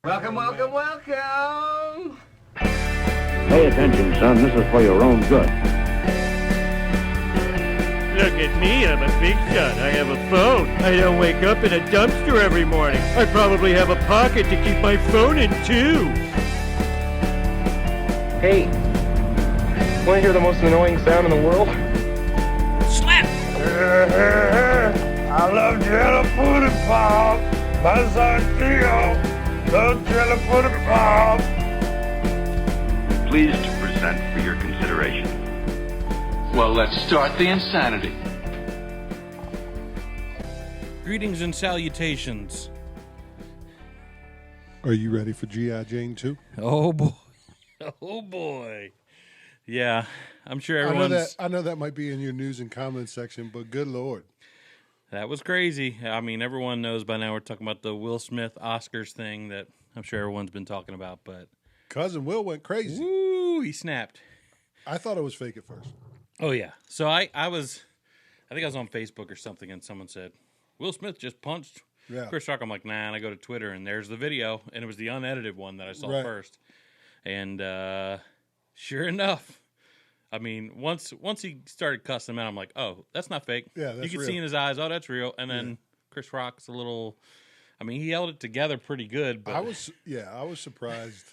Welcome, welcome, welcome. Pay attention, son. This is for your own good. Look at me, I'm a big shot. I have a phone. I don't wake up in a dumpster every morning. I probably have a pocket to keep my phone in, too. Hey, want to hear the most annoying sound in the world? Slap! I love jello pudding pop. My son Theo loves jello pudding pop. Pleased to present for your consideration. Well, let's start the insanity. Greetings and salutations. Are you ready for G.I. Jane 2? Oh boy. Oh boy. Yeah, I'm sure everyone's... I know that might be in your news and comments section, but good Lord. That was crazy. I mean, everyone knows by now we're talking about the Will Smith Oscars thing that I'm sure everyone's been talking about, but... Cousin Will went crazy. Woo, he snapped. I thought it was fake at first. Oh, yeah. So I think I was on Facebook or something, and someone said, Will Smith just punched Chris Rock. I'm like, nah, and I go to Twitter, and there's the video, and it was the unedited one that I saw first. And sure enough, I mean, once he started cussing him out, I'm like, oh, that's not fake. Yeah, that's you can real. see in his eyes, oh, that's real. And then Chris Rock's a little, I mean, he held it together pretty good. But I was surprised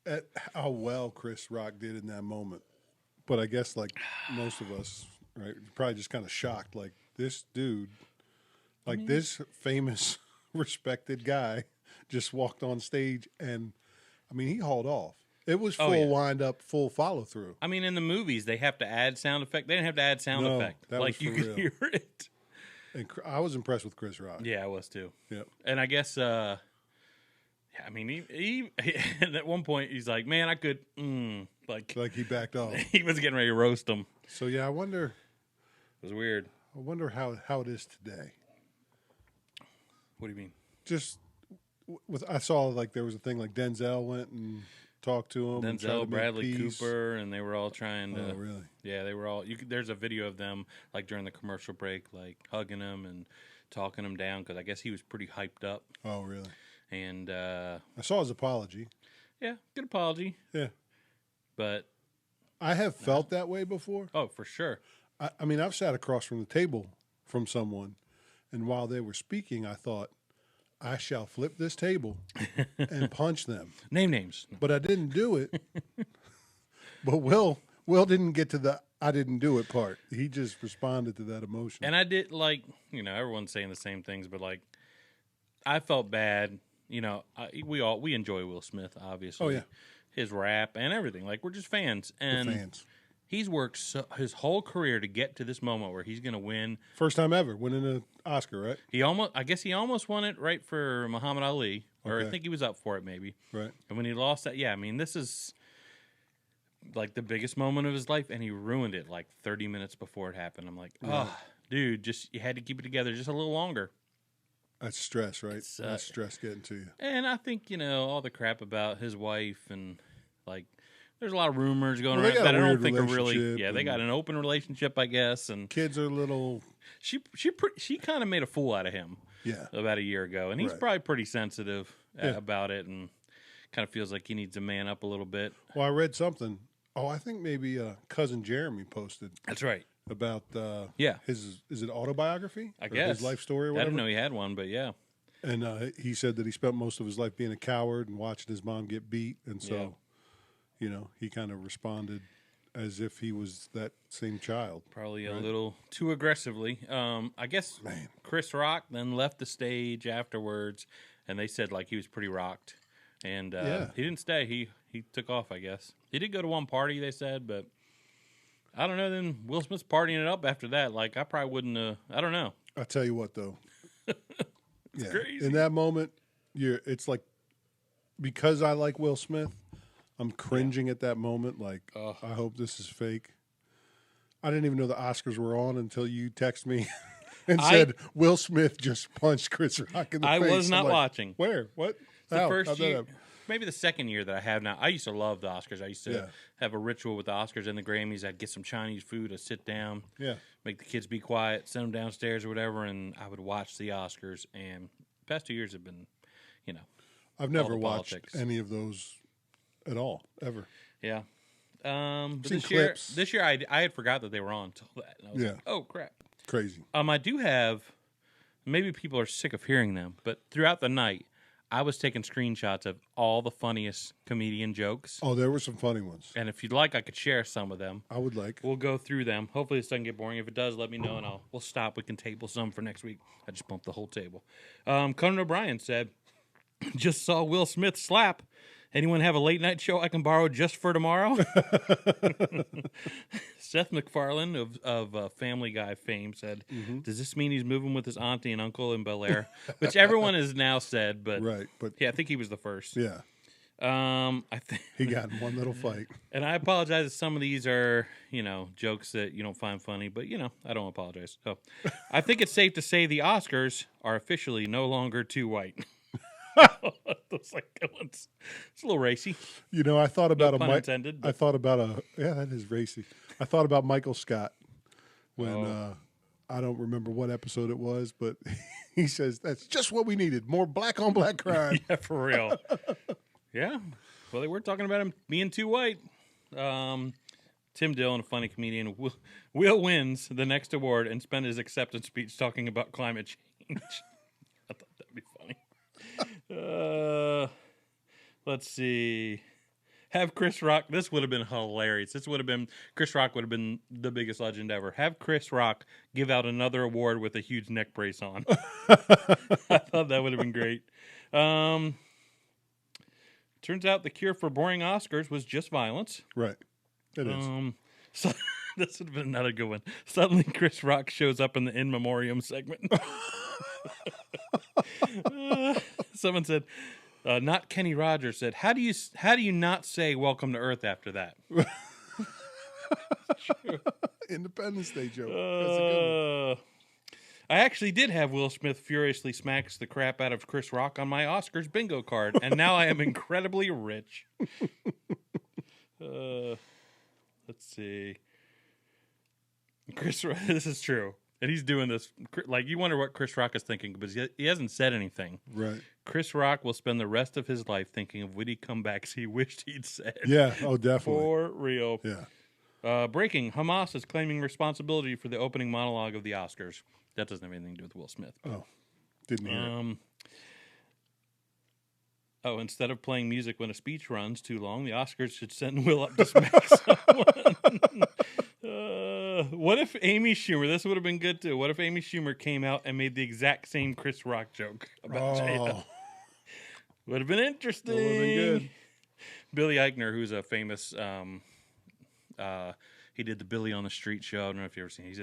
at how well Chris Rock did in that moment. But I guess like most of us, right, you're probably just kind of shocked. Like this dude, this famous, respected guy just walked on stage and, I mean, he hauled off. It was full wind up, full follow through. I mean, in the movies, they have to add sound effect. They didn't have to add sound effect. That like was you for could real. hear it. And I was impressed with Chris Rock. Yeah, I was too. Yep. And I guess, I mean, he at one point he's like, man, I could, like he backed off. He was getting ready to roast him. So yeah, I wonder. It was weird. I wonder how it is today. What do you mean? Just I saw like there was a thing like Denzel went and talked to him. Denzel, Bradley Cooper, and they were all trying to. Oh, really? Yeah, they were all. There's a video of them like during the commercial break, like hugging him and talking him down because I guess he was pretty hyped up. Oh, really? And I saw his apology. Yeah, good apology. Yeah, but I have felt that way before. Oh, for sure. I mean, I've sat across from the table from someone, and while they were speaking, I thought, I shall flip this table and punch them. Name names. But I didn't do it. But Will didn't get to the I didn't do it part. He just responded to that emotion. And I did, like, everyone's saying the same things, but, like, I felt bad. We enjoy Will Smith, obviously. Oh, yeah. His rap and everything. Like, we're just fans. And fans. He's worked his whole career to get to this moment where he's going to win. First time ever winning an Oscar, right? He almost won it right for Muhammad Ali, or I think he was up for it maybe. Right. And when he lost that, I mean, this is like the biggest moment of his life, and he ruined it like 30 minutes before it happened. I'm like, oh, dude, you had to keep it together just a little longer. That's stress, right? That's stress getting to you. And I think, all the crap about his wife and, like, there's a lot of rumors going around that I don't think are really. Yeah, they got an open relationship, I guess, and kids are little. She kind of made a fool out of him. Yeah. About a year ago, and he's probably pretty sensitive about it, and kind of feels like he needs to man up a little bit. Well, I read something. Oh, I think maybe cousin Jeremy posted. That's right. About his is it autobiography? I guess his life story or whatever. I didn't know he had one, but yeah. And he said that he spent most of his life being a coward and watching his mom get beat, and so. He kind of responded as if he was that same child. Probably a little too aggressively. I guess Chris Rock then left the stage afterwards, and they said like he was pretty rocked. And he didn't stay. He took off, I guess. He did go to one party, they said, but I don't know. Then Will Smith's partying it up after that. Like, I probably wouldn't I don't know. I'll tell you what, though. It's crazy. In that moment, it's like, because I like Will Smith, I'm cringing at that moment. Like, I hope this is fake. I didn't even know the Oscars were on until you text me and said Will Smith just punched Chris Rock in the face. I was not watching. Where? What? The first year, maybe the second year that I have now. I used to love the Oscars. I used to have a ritual with the Oscars and the Grammys. I'd get some Chinese food, I'd sit down, make the kids be quiet, send them downstairs or whatever, and I would watch the Oscars. And the past 2 years have been, I've never the watched politics. any of those at all, ever. Yeah. But Seen this year, clips. I had forgot that they were on until that. And I was like, oh, crap. Crazy. I do have, maybe people are sick of hearing them, but throughout the night, I was taking screenshots of all the funniest comedian jokes. Oh, there were some funny ones. And if you'd like, I could share some of them. I would like. We'll go through them. Hopefully this doesn't get boring. If it does, let me know, and we'll stop. We can table some for next week. I just bumped the whole table. Conan O'Brien said, just saw Will Smith slap. Anyone have a late night show I can borrow just for tomorrow? Seth MacFarlane of Family Guy fame said, does this mean he's moving with his auntie and uncle in Bel Air? Which everyone has now said, but Right, but yeah, I think he was the first. yeah, I think he got in one little fight. and I apologize if some of these are, jokes that you don't find funny, but I don't apologize. So I think it's safe to say the Oscars are officially no longer too white. Those like good ones. It's a little racy. I thought about No pun intended, but- I thought about that is racy. I thought about Michael Scott when I don't remember what episode it was, but he says that's just what we needed, more black on black crime. Yeah, for real. Yeah. Well, they were talking about him being too white. Tim Dillon, a funny comedian, will wins the next award and spend his acceptance speech talking about climate change. I thought that'd be funny. Let's see. Have Chris Rock. This would have been hilarious. Chris Rock would have been the biggest legend ever. Have Chris Rock give out another award with a huge neck brace on. I thought that would have been great. Turns out the cure for boring Oscars was just violence. Right, it is. So this would have been another good one. Suddenly, Chris Rock shows up in the in memoriam segment. Someone said, not Kenny Rogers said, how do you not say "Welcome to Earth" after that? Independence Day joke. That's a good one. I actually did have Will Smith furiously smacks the crap out of Chris Rock on my Oscars bingo card, and now I am incredibly rich. Let's see. This is true. And he's doing this, like, you wonder what Chris Rock is thinking, but he hasn't said anything. Right. Chris Rock will spend the rest of his life thinking of witty comebacks he wished he'd said. Yeah, oh, definitely. For real. Yeah. Breaking, Hamas is claiming responsibility for the opening monologue of the Oscars. That doesn't have anything to do with Will Smith. Oh, didn't hear it. Instead of playing music when a speech runs too long, the Oscars should send Will up to smack someone. What if Amy Schumer, this would have been good too, what if Amy Schumer came out and made the exact same Chris Rock joke about Jada? Would have been interesting. That would have been good. Billy Eichner, who's a famous, he did the Billy on the Street show. I don't know if you've ever seen it. He's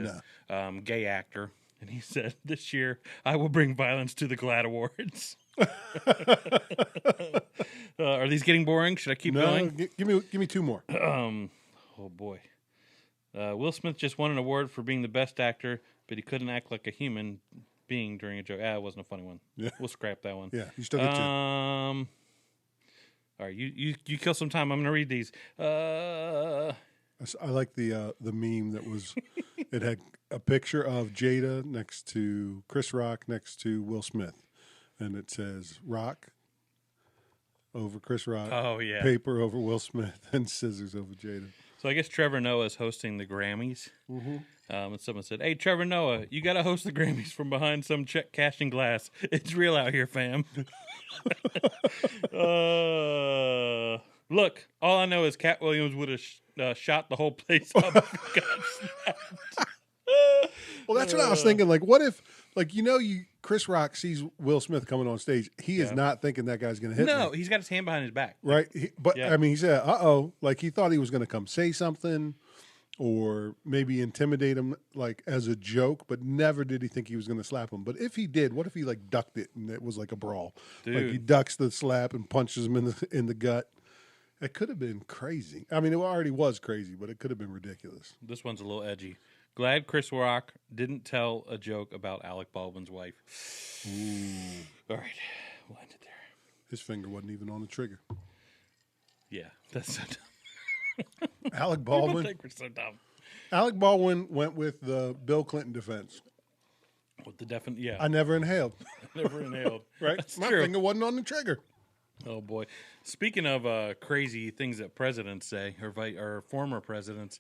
a gay actor. And he said, this year, I will bring violence to the GLAAD Awards. Are these getting boring? Should I keep going? Give me two more. Oh, boy. Will Smith just won an award for being the best actor, but he couldn't act like a human being during a joke. It wasn't a funny one. Yeah. We'll scrap that one. Yeah, you still get two. All right, you kill some time. I'm going to read these. I like the meme that was, it had a picture of Jada next to Chris Rock next to Will Smith. And it says Rock over Chris Rock. Oh, yeah. Paper over Will Smith and scissors over Jada. So I guess Trevor Noah is hosting the Grammys. Mm-hmm. And someone said, hey, Trevor Noah, you got to host the Grammys from behind some check cashing glass. It's real out here, fam. Look, all I know is Cat Williams would have shot the whole place up. Well, that's what I was thinking. Like, what if, Chris Rock sees Will Smith coming on stage. He is not thinking that guy's going to hit him. No, he's got his hand behind his back. Right? He said, uh-oh. Like, he thought he was going to come say something or maybe intimidate him, as a joke, but never did he think he was going to slap him. But if he did, what if he, ducked it and it was like a brawl? Dude. Like, he ducks the slap and punches him in the gut. It could have been crazy. I mean, it already was crazy, but it could have been ridiculous. This one's a little edgy. Glad Chris Rock didn't tell a joke about Alec Baldwin's wife. Ooh. All right. We'll end it there. His finger wasn't even on the trigger. Yeah. That's so dumb. Alec Baldwin. People think we're so dumb. Alec Baldwin went with the Bill Clinton defense. With the definite, yeah. I never inhaled. Never inhaled. Right? That's My true. finger wasn't on the trigger. Oh boy! Speaking of crazy things that presidents say, or former presidents,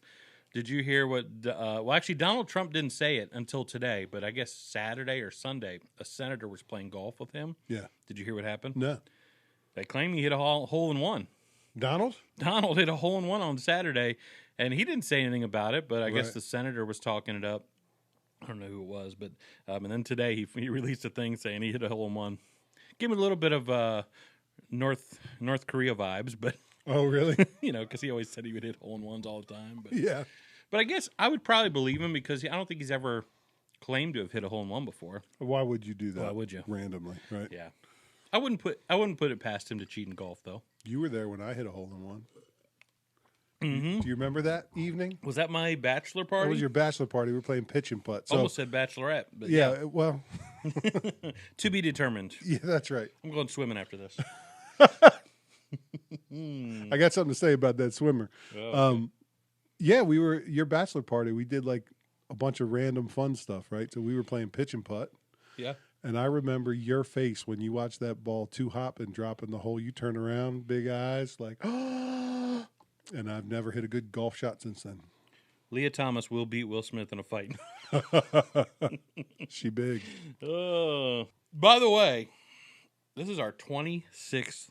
did you hear what? Well, actually, Donald Trump didn't say it until today, but I guess Saturday or Sunday, a senator was playing golf with him. Yeah. Did you hear what happened? No. They claim he hit a hole in one. Donald hit a hole in one on Saturday, and he didn't say anything about it. But I guess the senator was talking it up. I don't know who it was, but and then today he released a thing saying he hit a hole in one. Give him a little bit of North Korea vibes, but Oh, really? because he always said he would hit hole in ones all the time. But Yeah. but I guess I would probably believe him because I don't think he's ever claimed to have hit a hole in one before. Why would you do that? Why would you? Randomly, right? Yeah, I wouldn't put it past him to cheat in golf though. You were there when I hit a hole in one. Mm-hmm. Do you remember that evening? Was that my bachelor party? That was your bachelor party. We were playing pitch and putt. So, Almost said bachelorette, but yeah, well, to be determined. yeah, that's right. I'm going swimming after this. I got something to say about that swimmer. Oh, okay. Yeah, we were your bachelor party. We did like a bunch of random fun stuff, right? So we were playing pitch and putt. Yeah. And I remember your face when you watched that ball two hop and drop in the hole. You turn around, big eyes, like, oh. And I've never hit a good golf shot since then. Leah Thomas will beat Will Smith in a fight. She big. By the way, this is our 26th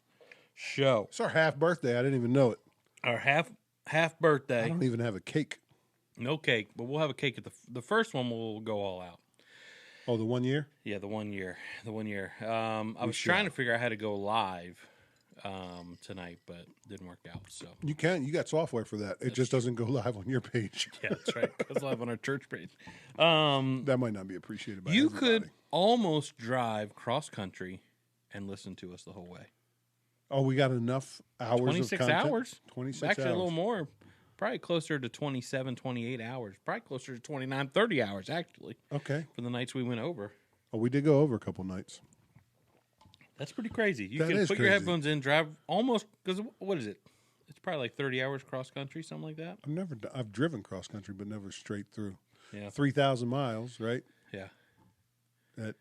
show. It's our half birthday. I didn't even know it. Our half birthday. I don't even have a cake. No cake, but we'll have a cake at the first one. We'll go all out. Oh, the 1 year? Yeah, the 1 year. I was trying to figure out how to go live tonight, but didn't work out. So You can. You got software for that. It just doesn't go live on your page. yeah, that's right. It goes live on our church page. That might not be appreciated by You everybody. could almost drive cross country and listen to us the whole way. Oh, we got enough hours 26 of content? hours. 26 Actually, hours. a little more. Probably closer to 27, 28 hours. Probably closer to 29, 30 hours, actually, Okay. for the nights we went over. Oh, we did go over a couple nights. That's pretty crazy. You That can is put your crazy. headphones in, drive almost, because what is it? It's probably like 30 hours cross country, something like that. I've driven cross country, but never straight through. Yeah. 3,000 miles, right? Yeah. At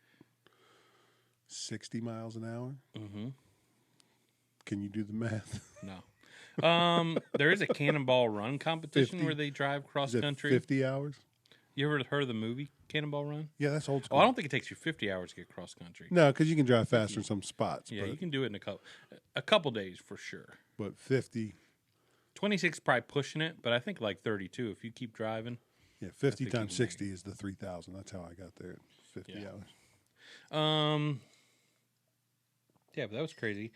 60 miles an hour. Mm-hmm. Can you do the math? No. There is a Cannonball Run competition 50. where they drive cross Is it country. 50 hours? You ever heard of the movie Cannonball Run? Yeah, that's old Oh, school. I don't think it takes you 50 hours to get cross country. No, because you can drive faster in some spots. Yeah, but, you can do it in a couple days for sure. But 50, 26 probably pushing it, but I think like 32 if you keep driving. yeah, 50 think you times can 60 is the 3,000. That's how I got there. 50 Yeah. hours. Yeah, but that was crazy.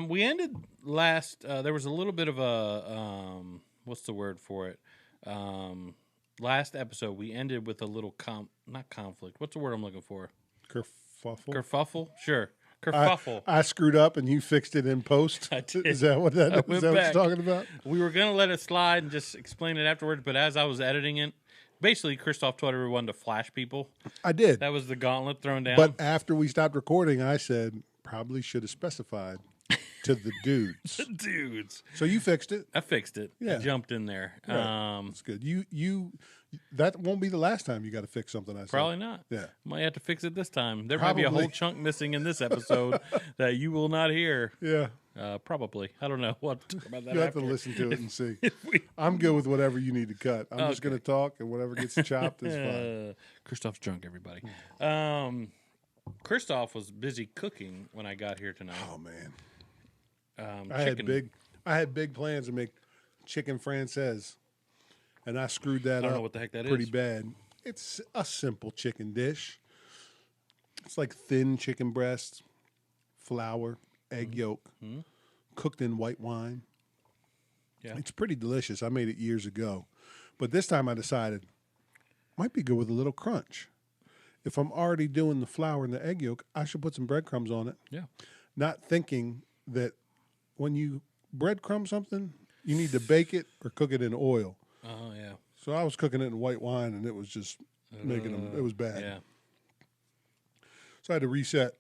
We ended last. There was a little bit of a what's the word for it? Last episode we ended with a little not conflict. What's the word I'm looking for? Kerfuffle? Kerfuffle. Sure, kerfuffle. I screwed up and you fixed it in post. I did. Is that what that I is? went Is that what back. you're talking about? We were gonna let it slide and just explain it afterwards, but as I was editing it, basically Christoph told everyone to flash people. I did. That was the gauntlet thrown down. But after we stopped recording, I said probably should have specified to the dudes. Dudes, So you fixed it. I fixed it. Yeah. I jumped in there. Right. That's good. You that won't be the last time you got to fix something. I said. Probably not. Yeah. Might have to fix it this time. There might be a whole Probably. chunk missing in this episode that you will not hear. Yeah. Probably. I don't know. We'll have to talk about that You have to after. listen to it and see. we- I'm good with whatever you need to cut. I'm just Okay. going to talk, and whatever gets chopped is fine. Christoph's drunk, everybody. Christoph was busy cooking when I got here tonight. Oh man, Chicken. I had big plans to make chicken française, and I screwed that I don't up. know what the heck that pretty is. bad. It's a simple chicken dish. It's like thin chicken breast, flour, egg yolk, cooked in white wine. Yeah. It's pretty delicious. I made it years ago, but this time I decided might be good with a little crunch. If I'm already doing the flour and the egg yolk, I should put some breadcrumbs on it. Yeah. Not thinking that when you breadcrumb something, you need to bake it or cook it in oil. Oh, yeah. So I was cooking it in white wine, and it was just making them. It was bad. Yeah. So I had to reset.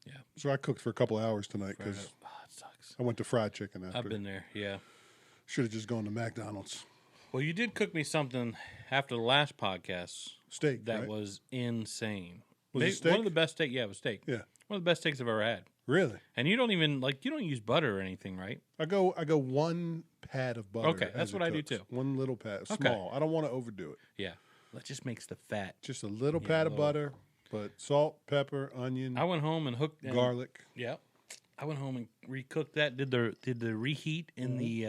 Yeah. So I cooked for a couple hours tonight because it sucks. I went to fried chicken after. I've been there. Yeah. Should have just gone to McDonald's. Well, you did cook me something after the last podcast Steak. that right? was insane. Was it steak? One of the best steak. Yeah, it was steak. Yeah. One of the best steaks I've ever had. Really? And you don't even you don't use butter or anything, right? I go 1 pad of butter. Okay, that's what I do too. 1 little pad, small. I don't want to overdo it. Yeah, that just makes the fat. Just a little pad of butter, but salt, pepper, onion. I went home and hooked garlic. Yeah, I went home and recooked that. Did the reheat in the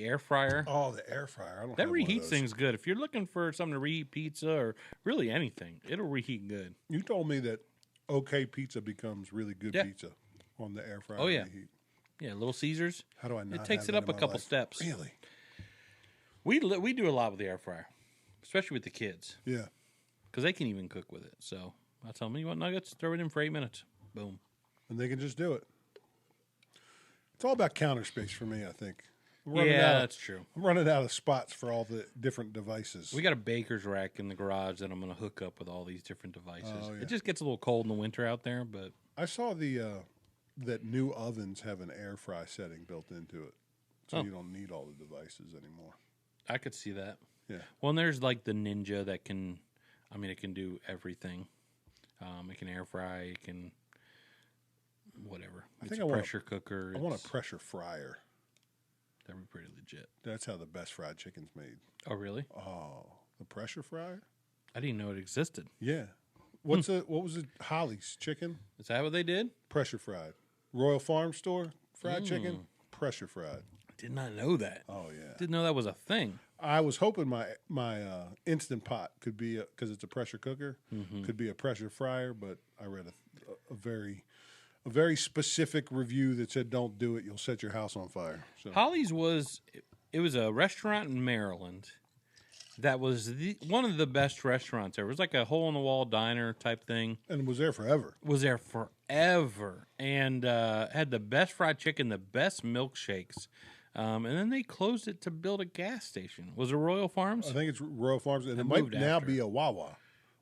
air fryer. Oh, the air fryer! I don't. That have one of reheat those. thing's good. If you're looking for something to reheat pizza or really anything, it'll reheat good. You told me that okay pizza becomes really good pizza on the air fryer. Oh, yeah. reheat. Yeah, Little Caesars. How do I not? It takes have it up that a in my couple life? steps. Really? We do a lot with the air fryer, especially with the kids, Yeah. because they can even cook with it. So I tell them, you want nuggets? Throw it in for 8 minutes. Boom. And they can just do it. It's all about counter space for me, I think. That's true. I'm running out of spots for all the different devices. We got a baker's rack in the garage that I'm going to hook up with all these different devices. Oh, yeah. It just gets a little cold in the winter out there, but I saw that new ovens have an air fry setting built into it, so you don't need all the devices anymore. I could see that. Yeah. Well, and there's like the Ninja that can, it can do everything. It can air fry. It can whatever. It's a pressure cooker. I want a pressure fryer. That'd be pretty legit. That's how the best fried chicken's made. Oh, really? Oh, the pressure fryer? I didn't know it existed. Yeah. What was it? Holly's chicken? Is that what they did? Pressure fried. Royal Farm Store fried chicken? Pressure fried. Did not know that. Oh, yeah. Didn't know that was a thing. I was hoping my Instant Pot could be, because it's a pressure cooker, could be a pressure fryer, but I read a very specific review that said, don't do it, you'll set your house on fire. So. Holly's was a restaurant in Maryland that was one of the best restaurants there. It was like a hole-in-the-wall diner type thing. And it was there forever. Was there forever. And had the best fried chicken, the best milkshakes. And then they closed it to build a gas station. Was it Royal Farms? I think it's Royal Farms, and it might now be a Wawa.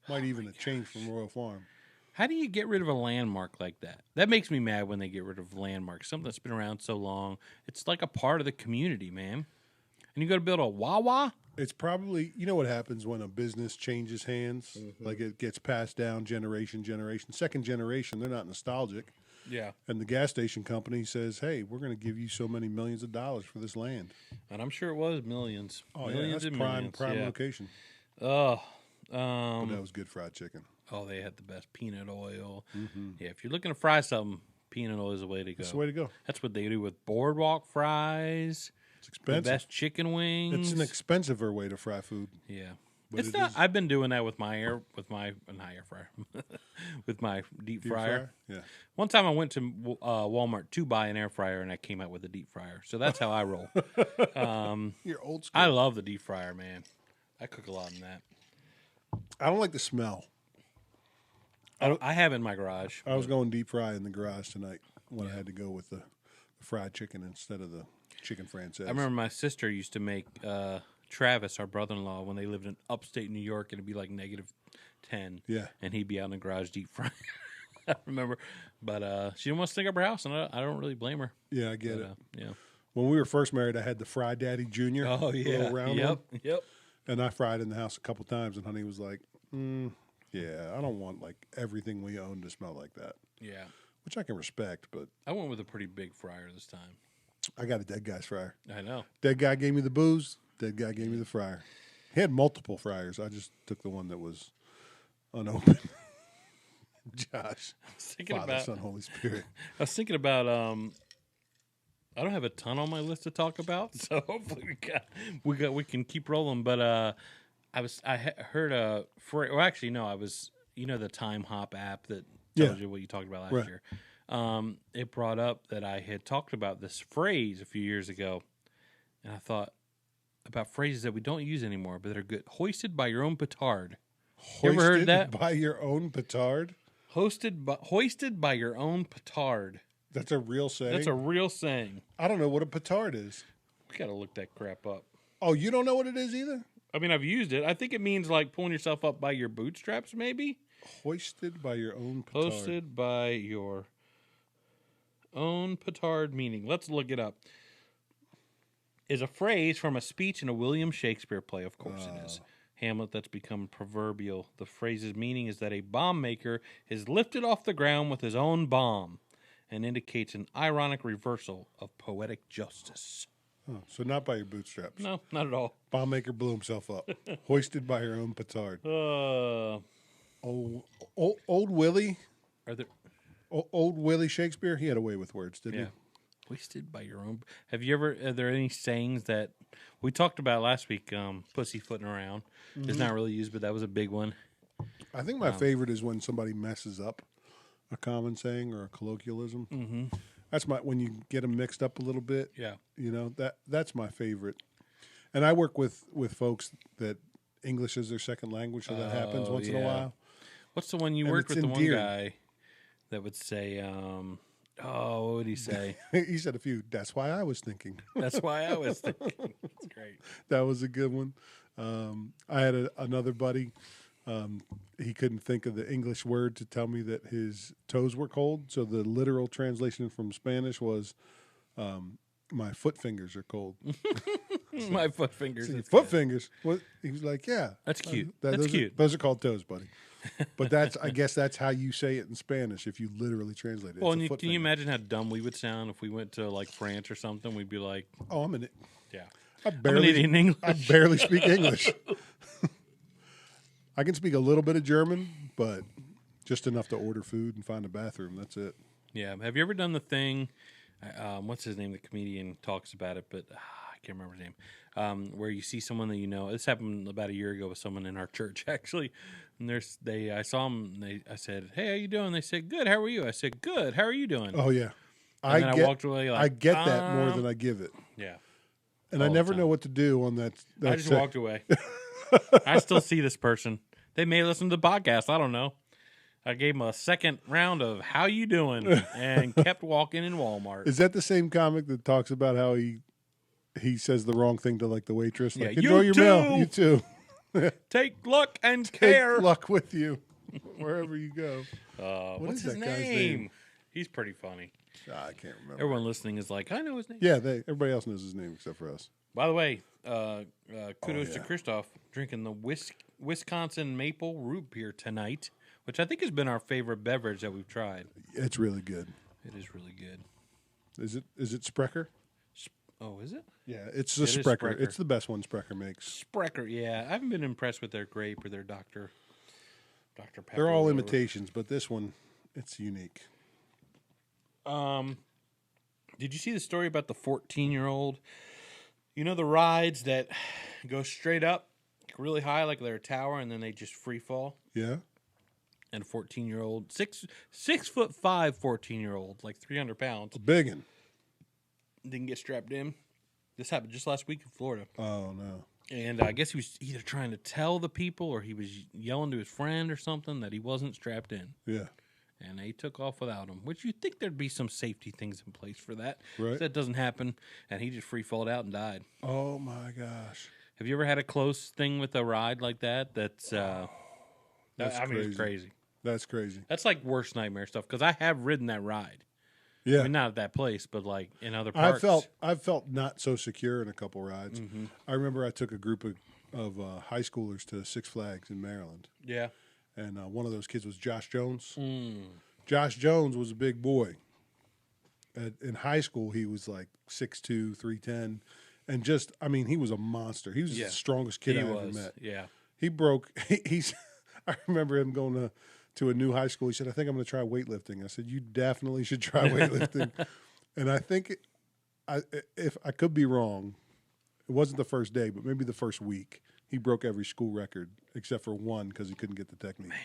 Might even have changed from Royal Farm. How do you get rid of a landmark like that? That makes me mad when they get rid of landmarks. Something that's been around so long. It's like a part of the community, man. And you go to build a Wawa? It's probably, you know what happens when a business changes hands? Like it gets passed down generation. Second generation, they're not nostalgic. Yeah. And the gas station company says, hey, we're going to give you so many millions of dollars for this land. And I'm sure it was millions. Oh, millions yeah, that's and prime millions. location. Oh. But that was good fried chicken. Oh, they had the best peanut oil. Yeah, if you're looking to fry something, peanut oil is the way to go. That's the way to go. That's what they do with boardwalk fries. It's expensive. The best chicken wings. It's an expensiver way to fry food. Yeah. But It's it not. is- I've been doing that with my air fryer, with my deep fryer. Yeah. One time I went to Walmart to buy an air fryer, and I came out with a deep fryer. So that's how I roll. You're old school. I love the deep fryer, man. I cook a lot in that. I don't like the smell. I have it in my garage. I was going deep fry in the garage tonight when I had to go with the fried chicken instead of the chicken francaise. I remember my sister used to make Travis, our brother-in-law, when they lived in upstate New York, it'd be like -10. Yeah. And he'd be out in the garage deep frying. I remember. But she didn't want to stick up her house, and I don't really blame her. Yeah, I get But, it. yeah. When we were first married, I had the Fry Daddy Jr. Oh, yeah. little round one. Yep. And I fried in the house a couple times, and Honey was like, yeah, I don't want like everything we own to smell like that. Yeah. Which I can respect, but I went with a pretty big fryer this time. I got a dead guy's fryer. I know. Dead guy gave me the booze. Dead guy gave me the fryer. He had multiple fryers. I just took the one that was unopened. Josh, Father, Son, Holy Spirit. I was thinking about I don't have a ton on my list to talk about, so hopefully we can keep rolling. But I heard a phrase. Well, actually, no, I was the Time Hop app that tells you what you talked about last year. It brought up that I had talked about this phrase a few years ago, and I thought about phrases that we don't use anymore, but that are good. Hoisted by your own petard. You ever heard that? By your own petard? Hoisted by your own petard. That's a real saying? That's a real saying. I don't know what a petard is. We got to look that crap up. Oh, you don't know what it is either? I mean, I've used it. I think it means like pulling yourself up by your bootstraps, maybe? Hoisted by your own petard. Hoisted by your own petard meaning. Let's look it up. Is a phrase from a speech in a William Shakespeare play. Of course it is. hamlet that's become proverbial. The phrase's meaning is that a bomb maker is lifted off the ground with his own bomb and indicates an ironic reversal of poetic justice. Oh, so not by your bootstraps. No, not at all. Bomb maker blew himself up. Hoisted by her own petard. Old Willie. Are there... Old Willie Shakespeare, he had a way with words, didn't he? Hoisted by your own... Have you ever... Are there any sayings that... We talked about last week, pussyfooting around. It's not really used, but that was a big one. I think my favorite is when somebody messes up a common saying or a colloquialism. Mm-hmm. That's when you get them mixed up a little bit. Yeah. You know, that's my favorite. And I work with folks that English is their second language, so that happens once in a while. What's the one you worked with? endearing. The one guy that would say, what would he say? He said a few. That's why I was thinking. That's why I was thinking. That's great. That was a good one. I had another buddy. He couldn't think of the English word to tell me that his toes were cold. So the literal translation from Spanish was, my foot fingers are cold. My foot fingers. Foot fingers. What? He was like, yeah. That's cute. Those cute. Those are called toes, buddy. But I guess that's how you say it in Spanish if you literally translate it. Well, and can you imagine how dumb we would sound if we went to like France or something? We'd be like, oh, I'm in it. Yeah. I'm an idiot in English. I barely speak English. I can speak a little bit of German, but just enough to order food and find a bathroom. That's it. Yeah. Have you ever done the thing? What's his name? The comedian talks about it, but I can't remember his name. Where you see someone that you know. This happened about a year ago with someone in our church, actually. And I saw them. I said, "Hey, how you doing?" They said, "Good. How are you?" I said, "Good. How are you doing?" Oh yeah. And then I walked away. Like, I get that more than I give it. Yeah. And I never know what to do on that. I just walked away. I still see this person. They may listen to the podcast. I don't know. I gave him a second round of "How you doing?" and kept walking in Walmart. Is that the same comic that talks about how he says the wrong thing to like the waitress? Like, Yeah, enjoy your meal. You too. Take luck and care. Take luck with you wherever you go. What's his that guy's name? He's pretty funny. I can't remember. Everyone listening is like, I know his name. Yeah, everybody else knows his name except for us. By the way, kudos to Christoph drinking the Wisconsin maple root beer tonight, which I think has been our favorite beverage that we've tried. It's really good. It is really good. Is it Sprecher? Oh, is it? Yeah, it's the Sprecher. It's the best one Sprecher makes. Sprecher, yeah. I haven't been impressed with their grape or their Dr. Pepper. They're all imitations, but this one, it's unique. Did you see the story about the 14-year-old? You know the rides that go straight up really high like they're a tower and then they just free fall? Yeah. And a 14-year-old, 6'5" 14-year-old, like 300 pounds. A big one. Didn't get strapped in. This happened just last week in Florida. Oh, no. And I guess he was either trying to tell the people or he was yelling to his friend or something that he wasn't strapped in. Yeah. And they took off without him, which you'd think there'd be some safety things in place for that. Right. That doesn't happen, and he just free-falled out and died. Oh, my gosh. Have you ever had a close thing with a ride like that? That's crazy. it's crazy. That's crazy. That's like worst nightmare stuff, because I have ridden that ride. Yeah. I mean, not at that place, but like in other parks. I felt not so secure in a couple rides. Mm-hmm. I remember I took a group of high schoolers to Six Flags in Maryland. Yeah. And one of those kids was Josh Jones. Mm. Josh Jones was a big boy. In high school, he was like 6'2", 310. And just, I mean, he was a monster. He was the strongest kid I ever met. Yeah. He broke, I remember him going to a new high school. He said, I think I'm going to try weightlifting. I said, you definitely should try weightlifting. And I think, if I could be wrong, it wasn't the first day, but maybe the first week. He broke every school record except for one because he couldn't get the technique. Man.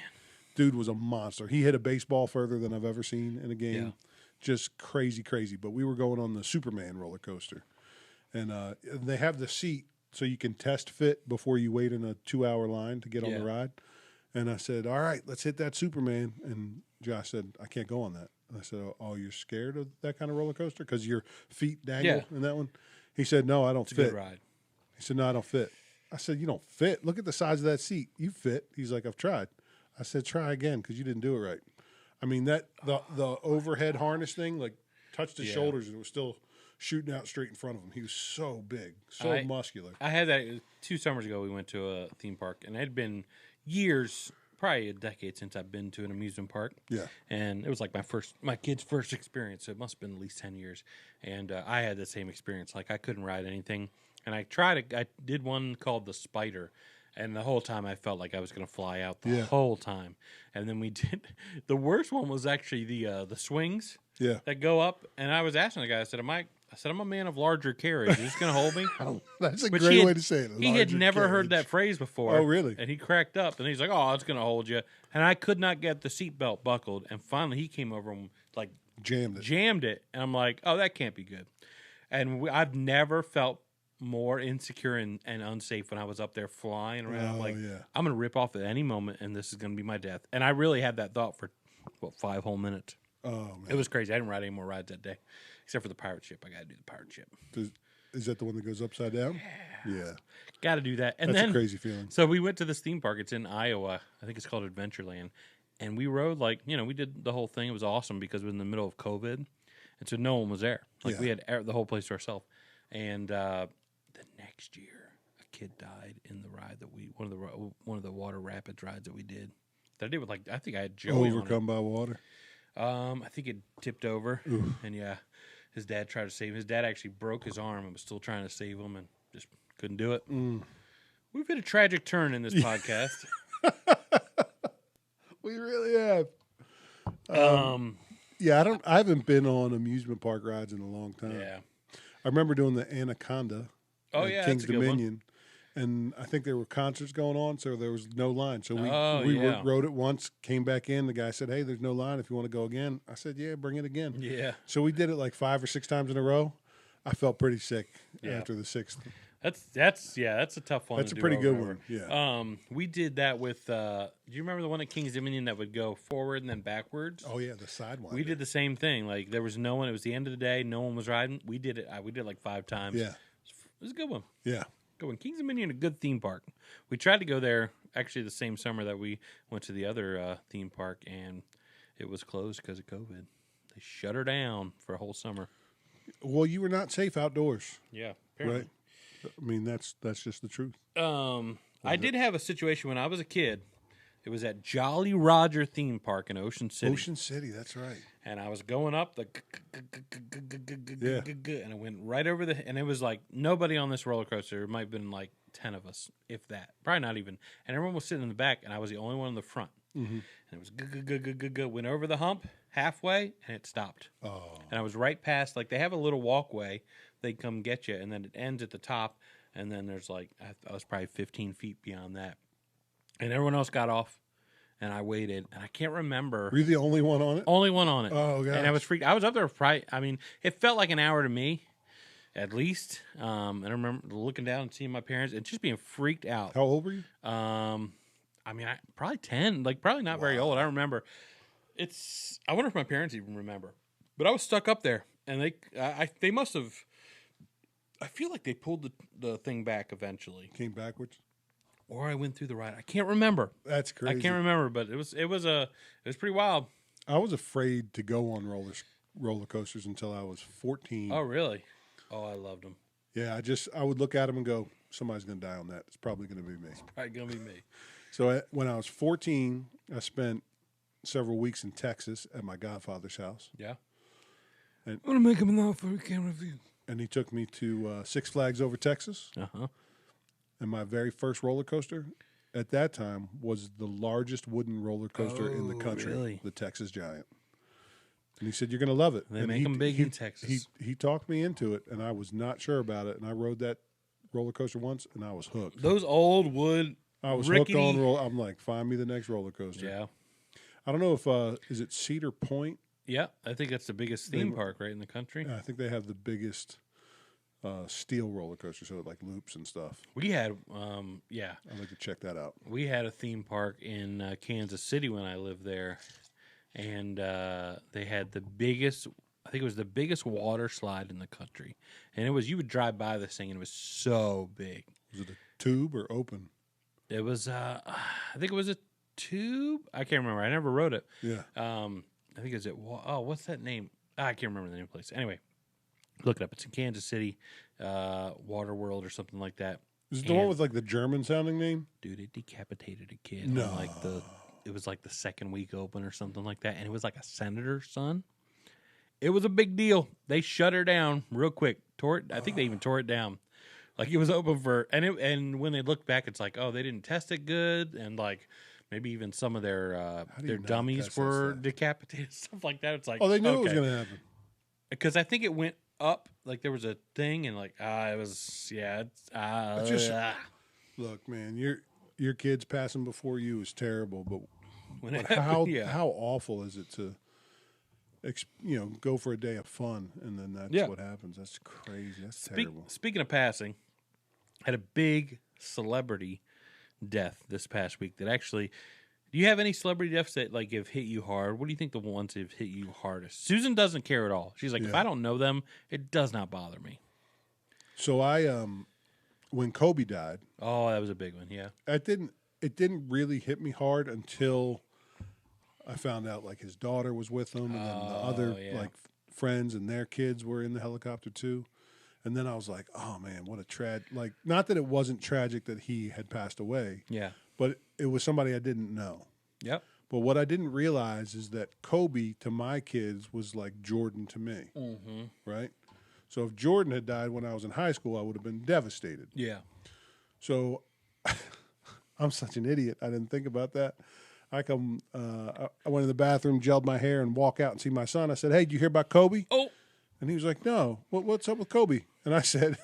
Dude was a monster. He hit a baseball further than I've ever seen in a game. Yeah. Just crazy, crazy. But we were going on the Superman roller coaster. And they have the seat so you can test fit before you wait in a 2-hour line to get on the ride. And I said, all right, let's hit that Superman. And Josh said, I can't go on that. And I said, oh, you're scared of that kind of roller coaster because your feet dangle in that one? He said, no, I don't fit. It's a good ride. He said, no, I don't fit. I said, you don't fit. Look at the size of that seat. You fit. He's like, I've tried. I said, try again because you didn't do it right. I mean, the overhead harness thing, like, touched his shoulders and it was still shooting out straight in front of him. He was so big, so muscular. I had that 2 summers ago. We went to a theme park, and it had been years, probably a decade since I've been to an amusement park. Yeah. And it was like my kid's first experience, so it must have been at least 10 years. And I had the same experience. Like, I couldn't ride anything. And I did one called the Spider, and the whole time I felt like I was going to fly out the whole time. And then we did, the worst one was actually the swings that go up. And I was asking the guy, I said, I'm a man of larger carriage. Are you just going to hold me? That's a great way to say it. He had never heard that phrase before. Oh, really? And he cracked up, and he's like, oh, it's going to hold you. And I could not get the seatbelt buckled. And finally he came over and, like, jammed it. And I'm like, oh, that can't be good. And I've never felt more insecure and unsafe when I was up there flying around. I'm like, I'm going to rip off at any moment, and this is going to be my death. And I really had that thought for, 5 whole minutes. Oh, man. It was crazy. I didn't ride any more rides that day, except for the pirate ship. I got to do the pirate ship. Is that the one that goes upside down? Yeah. Got to do that. And That's then, a crazy feeling. So we went to this theme park. It's in Iowa. I think it's called Adventureland. And we rode, we did the whole thing. It was awesome because it was in the middle of COVID. And so no one was there. We had the whole place to ourselves. And the next year, a kid died in the ride that one of the water rapids rides that we did. That I did with I think I had Joey overcome by water. I think it tipped over, and his dad tried to save him. His dad actually broke his arm and was still trying to save him, and just couldn't do it. We've hit a tragic turn in this podcast. We really have. I haven't been on amusement park rides in a long time. Yeah. I remember doing the Anaconda at King's Dominion, and I think there were concerts going on, so there was no line. So we rode it once, came back in. The guy said, hey, there's no line if you want to go again. I said, yeah, bring it again. Yeah. So we did it like 5 or 6 times in a row. I felt pretty sick after the 6th. That's a tough one. That's a pretty good one. Yeah. We did that with. Do you remember the one at King's Dominion that would go forward and then backwards? Oh yeah, the side one. We did the same thing. Like there was no one. It was the end of the day. No one was riding. We did it. We did it like 5 times. Yeah. It was a good one. Yeah. Good one. King's Dominion, a good theme park. We tried to go there actually the same summer that we went to the other theme park, and it was closed because of COVID. They shut her down for a whole summer. Well, you were not safe outdoors. Yeah. Apparently. Right. I mean, that's just the truth. I did have a situation when I was a kid. It was at Jolly Roger Theme Park in Ocean City. Ocean City, that's right. And I was going up and I went right over and it was like nobody on this roller coaster. It might have been like 10 of us, if that. Probably not even. And everyone was sitting in the back, and I was the only one in the front. Mm-hmm. And it was went over the hump halfway, and it stopped. Oh. And I was right past, they have a little walkway. They come get you, and then it ends at the top, and then there's I was probably 15 feet beyond that. And everyone else got off, and I waited, and I can't remember. Were you the only one on it? Only one on it. Oh, gosh. And I was freaked. I was up there it felt like an hour to me, at least. And I remember looking down and seeing my parents and just being freaked out. How old were you? Probably 10, probably not very old. I remember. I wonder if my parents even remember. But I was stuck up there, and they must have. I feel like they pulled the thing back eventually. Came backwards? Or I went through the ride. I can't remember. That's crazy. I can't remember, but it was pretty wild. I was afraid to go on roller coasters until I was 14. Oh, really? Oh, I loved them. Yeah, I would look at them and go, somebody's going to die on that. It's probably going to be me. It's probably going to be me. So when I was 14, I spent several weeks in Texas at my godfather's house. Yeah. And I want to make him an offer we can't refuse. And he took me to Six Flags Over Texas. Uh-huh. And my very first roller coaster at that time was the largest wooden roller coaster in the country, really? The Texas Giant. And he said, you're going to love it. They make them big in Texas. He talked me into it, and I was not sure about it. And I rode that roller coaster once, and I was hooked. Those old wood I was rickety. hooked on I'm like, find me the next roller coaster. Yeah. I don't know if, is it Cedar Point? Yeah, I think that's the biggest theme park right in the country. I think they have the biggest steel roller coaster, so it loops and stuff. We had, I'd like to check that out. We had a theme park in Kansas City when I lived there, and they had the biggest. I think it was the biggest water slide in the country, and you would drive by this thing, and it was so big. Was it a tube or open? It was. I think it was a tube. I can't remember. I never rode it. Yeah. I think it was what's that name? I can't remember the name of the place. Anyway. Look it up. It's in Kansas City, Water World or something like that. Is it the one with like the German sounding name? Dude, it decapitated a kid. No. On it was like the second week open or something like that. And it was like a senator's son. It was a big deal. They shut her down real quick. I think they even tore it down. Like it was open for, and when they look back, it's like, oh, they didn't test it good, and like maybe even some of their dummies were decapitated, stuff like that. It's like, oh, they knew it was going to happen because I think it went up. Like there was a thing, and like it was, look, man, your kids passing before you is terrible, but how awful is it to go for a day of fun, and then that's what happens. That's crazy. That's terrible. Speaking of passing, had a big celebrity death this past week that actually. Do you have any celebrity deaths that like have hit you hard? What do you think the ones that have hit you hardest? Susan doesn't care at all. She's like, if I don't know them, it does not bother me. So when Kobe died. Oh, that was a big one. Yeah. It didn't really hit me hard until I found out like his daughter was with him, and then the other like friends and their kids were in the helicopter too. And then I was like, oh man, what a like, not that it wasn't tragic that he had passed away. Yeah. But it was somebody I didn't know. Yep. But what I didn't realize is that Kobe to my kids was like Jordan to me. Mm-hmm. Right? So if Jordan had died when I was in high school, I would have been devastated. Yeah. So I'm such an idiot. I didn't think about that. I went in the bathroom, gelled my hair, and walk out and see my son. I said, hey, did you hear about Kobe? Oh. And he was like, no. What's up with Kobe? And I said,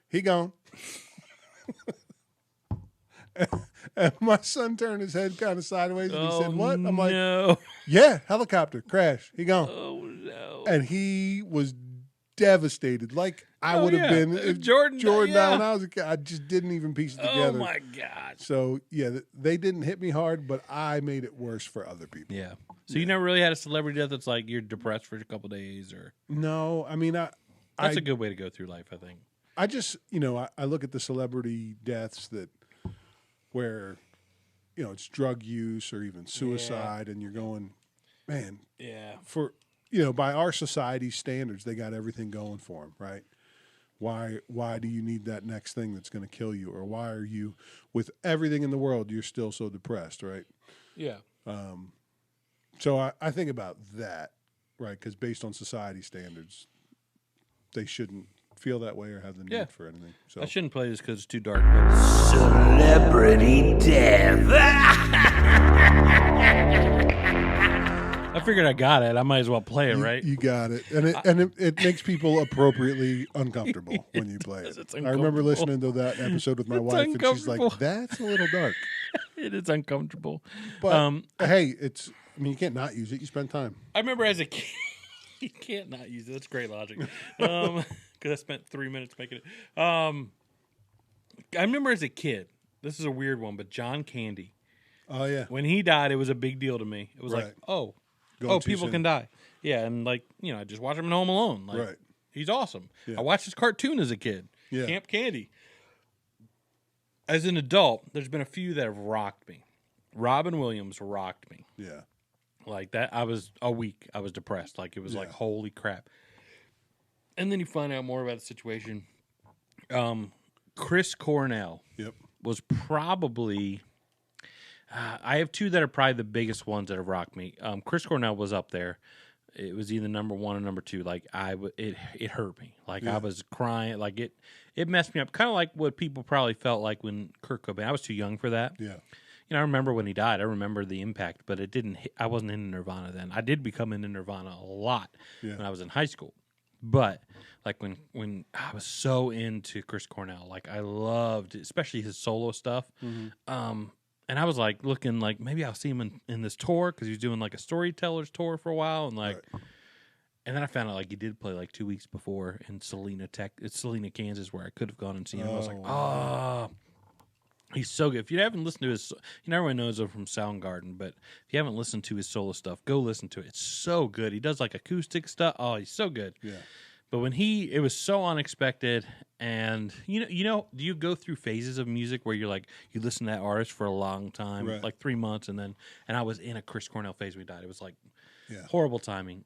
he gone. And my son turned his head kind of sideways and he said, what? I'm like, no. Yeah, helicopter crash. He gone. Oh, no. And he was devastated. Like I would have been if Jordan died when I was a kid. I just didn't even piece it together. Oh, my God. So, yeah, they didn't hit me hard, but I made it worse for other people. Yeah. So you never really had a celebrity death that's like you're depressed for a couple days or? No. I mean, that's a good way to go through life, I think. I just, I look at the celebrity deaths where, it's drug use or even suicide, and you're going, man, for, by our society's standards, they got everything going for them, right? Why do you need that next thing that's going to kill you? Or why are you, with everything in the world, you're still so depressed, right? Yeah. So I think about that, right? Because based on society standards, they shouldn't feel that way or have the need for anything. So I shouldn't play this because it's too dark. But... Celebrity death. I figured I got it. I might as well play it, right? You got it, and it makes people appropriately uncomfortable when you play it. I remember listening to that episode with my wife, and she's like, "That's a little dark." It is uncomfortable, but hey, you can't not use it. You spend time. I remember as a kid, you can't not use it. That's great logic. Because I spent 3 minutes making it. I remember as a kid. This is a weird one, but John Candy. Oh yeah. When he died, it was a big deal to me. It was like, people can die. Yeah, and I just watch him in Home Alone. Like, he's awesome. Yeah. I watched his cartoon as a kid. Yeah. Camp Candy. As an adult, there's been a few that have rocked me. Robin Williams rocked me. Yeah. Like that, I was depressed. Like it was like, holy crap. And then you find out more about the situation. Chris Cornell was probably... I have two that are probably the biggest ones that have rocked me. Chris Cornell was up there. It was either number one or number two. Like it hurt me. Like I was crying. Like it messed me up. Kind of like what people probably felt like when Kurt Cobain. I was too young for that. Yeah. I remember when he died. I remember the impact, but it didn't. I wasn't into Nirvana then. I did become into Nirvana a lot when I was in high school. But like when I was so into Chris Cornell, like I loved, especially his solo stuff. Mm-hmm. And I was like looking like maybe I'll see him in this tour because he was doing like a storytellers tour for a while, and and then I found out like he did play like 2 weeks before in Salina, Kansas, where I could have gone and seen him. I was like, he's so good. If you haven't listened to his, everyone knows him from Soundgarden, but if you haven't listened to his solo stuff, go listen to it. It's so good. He does like acoustic stuff. Oh, he's so good. Yeah. But when it was so unexpected, and do you go through phases of music where you're like you listen to that artist for a long time, like 3 months, and I was in a Chris Cornell phase when he died. It was like horrible timing.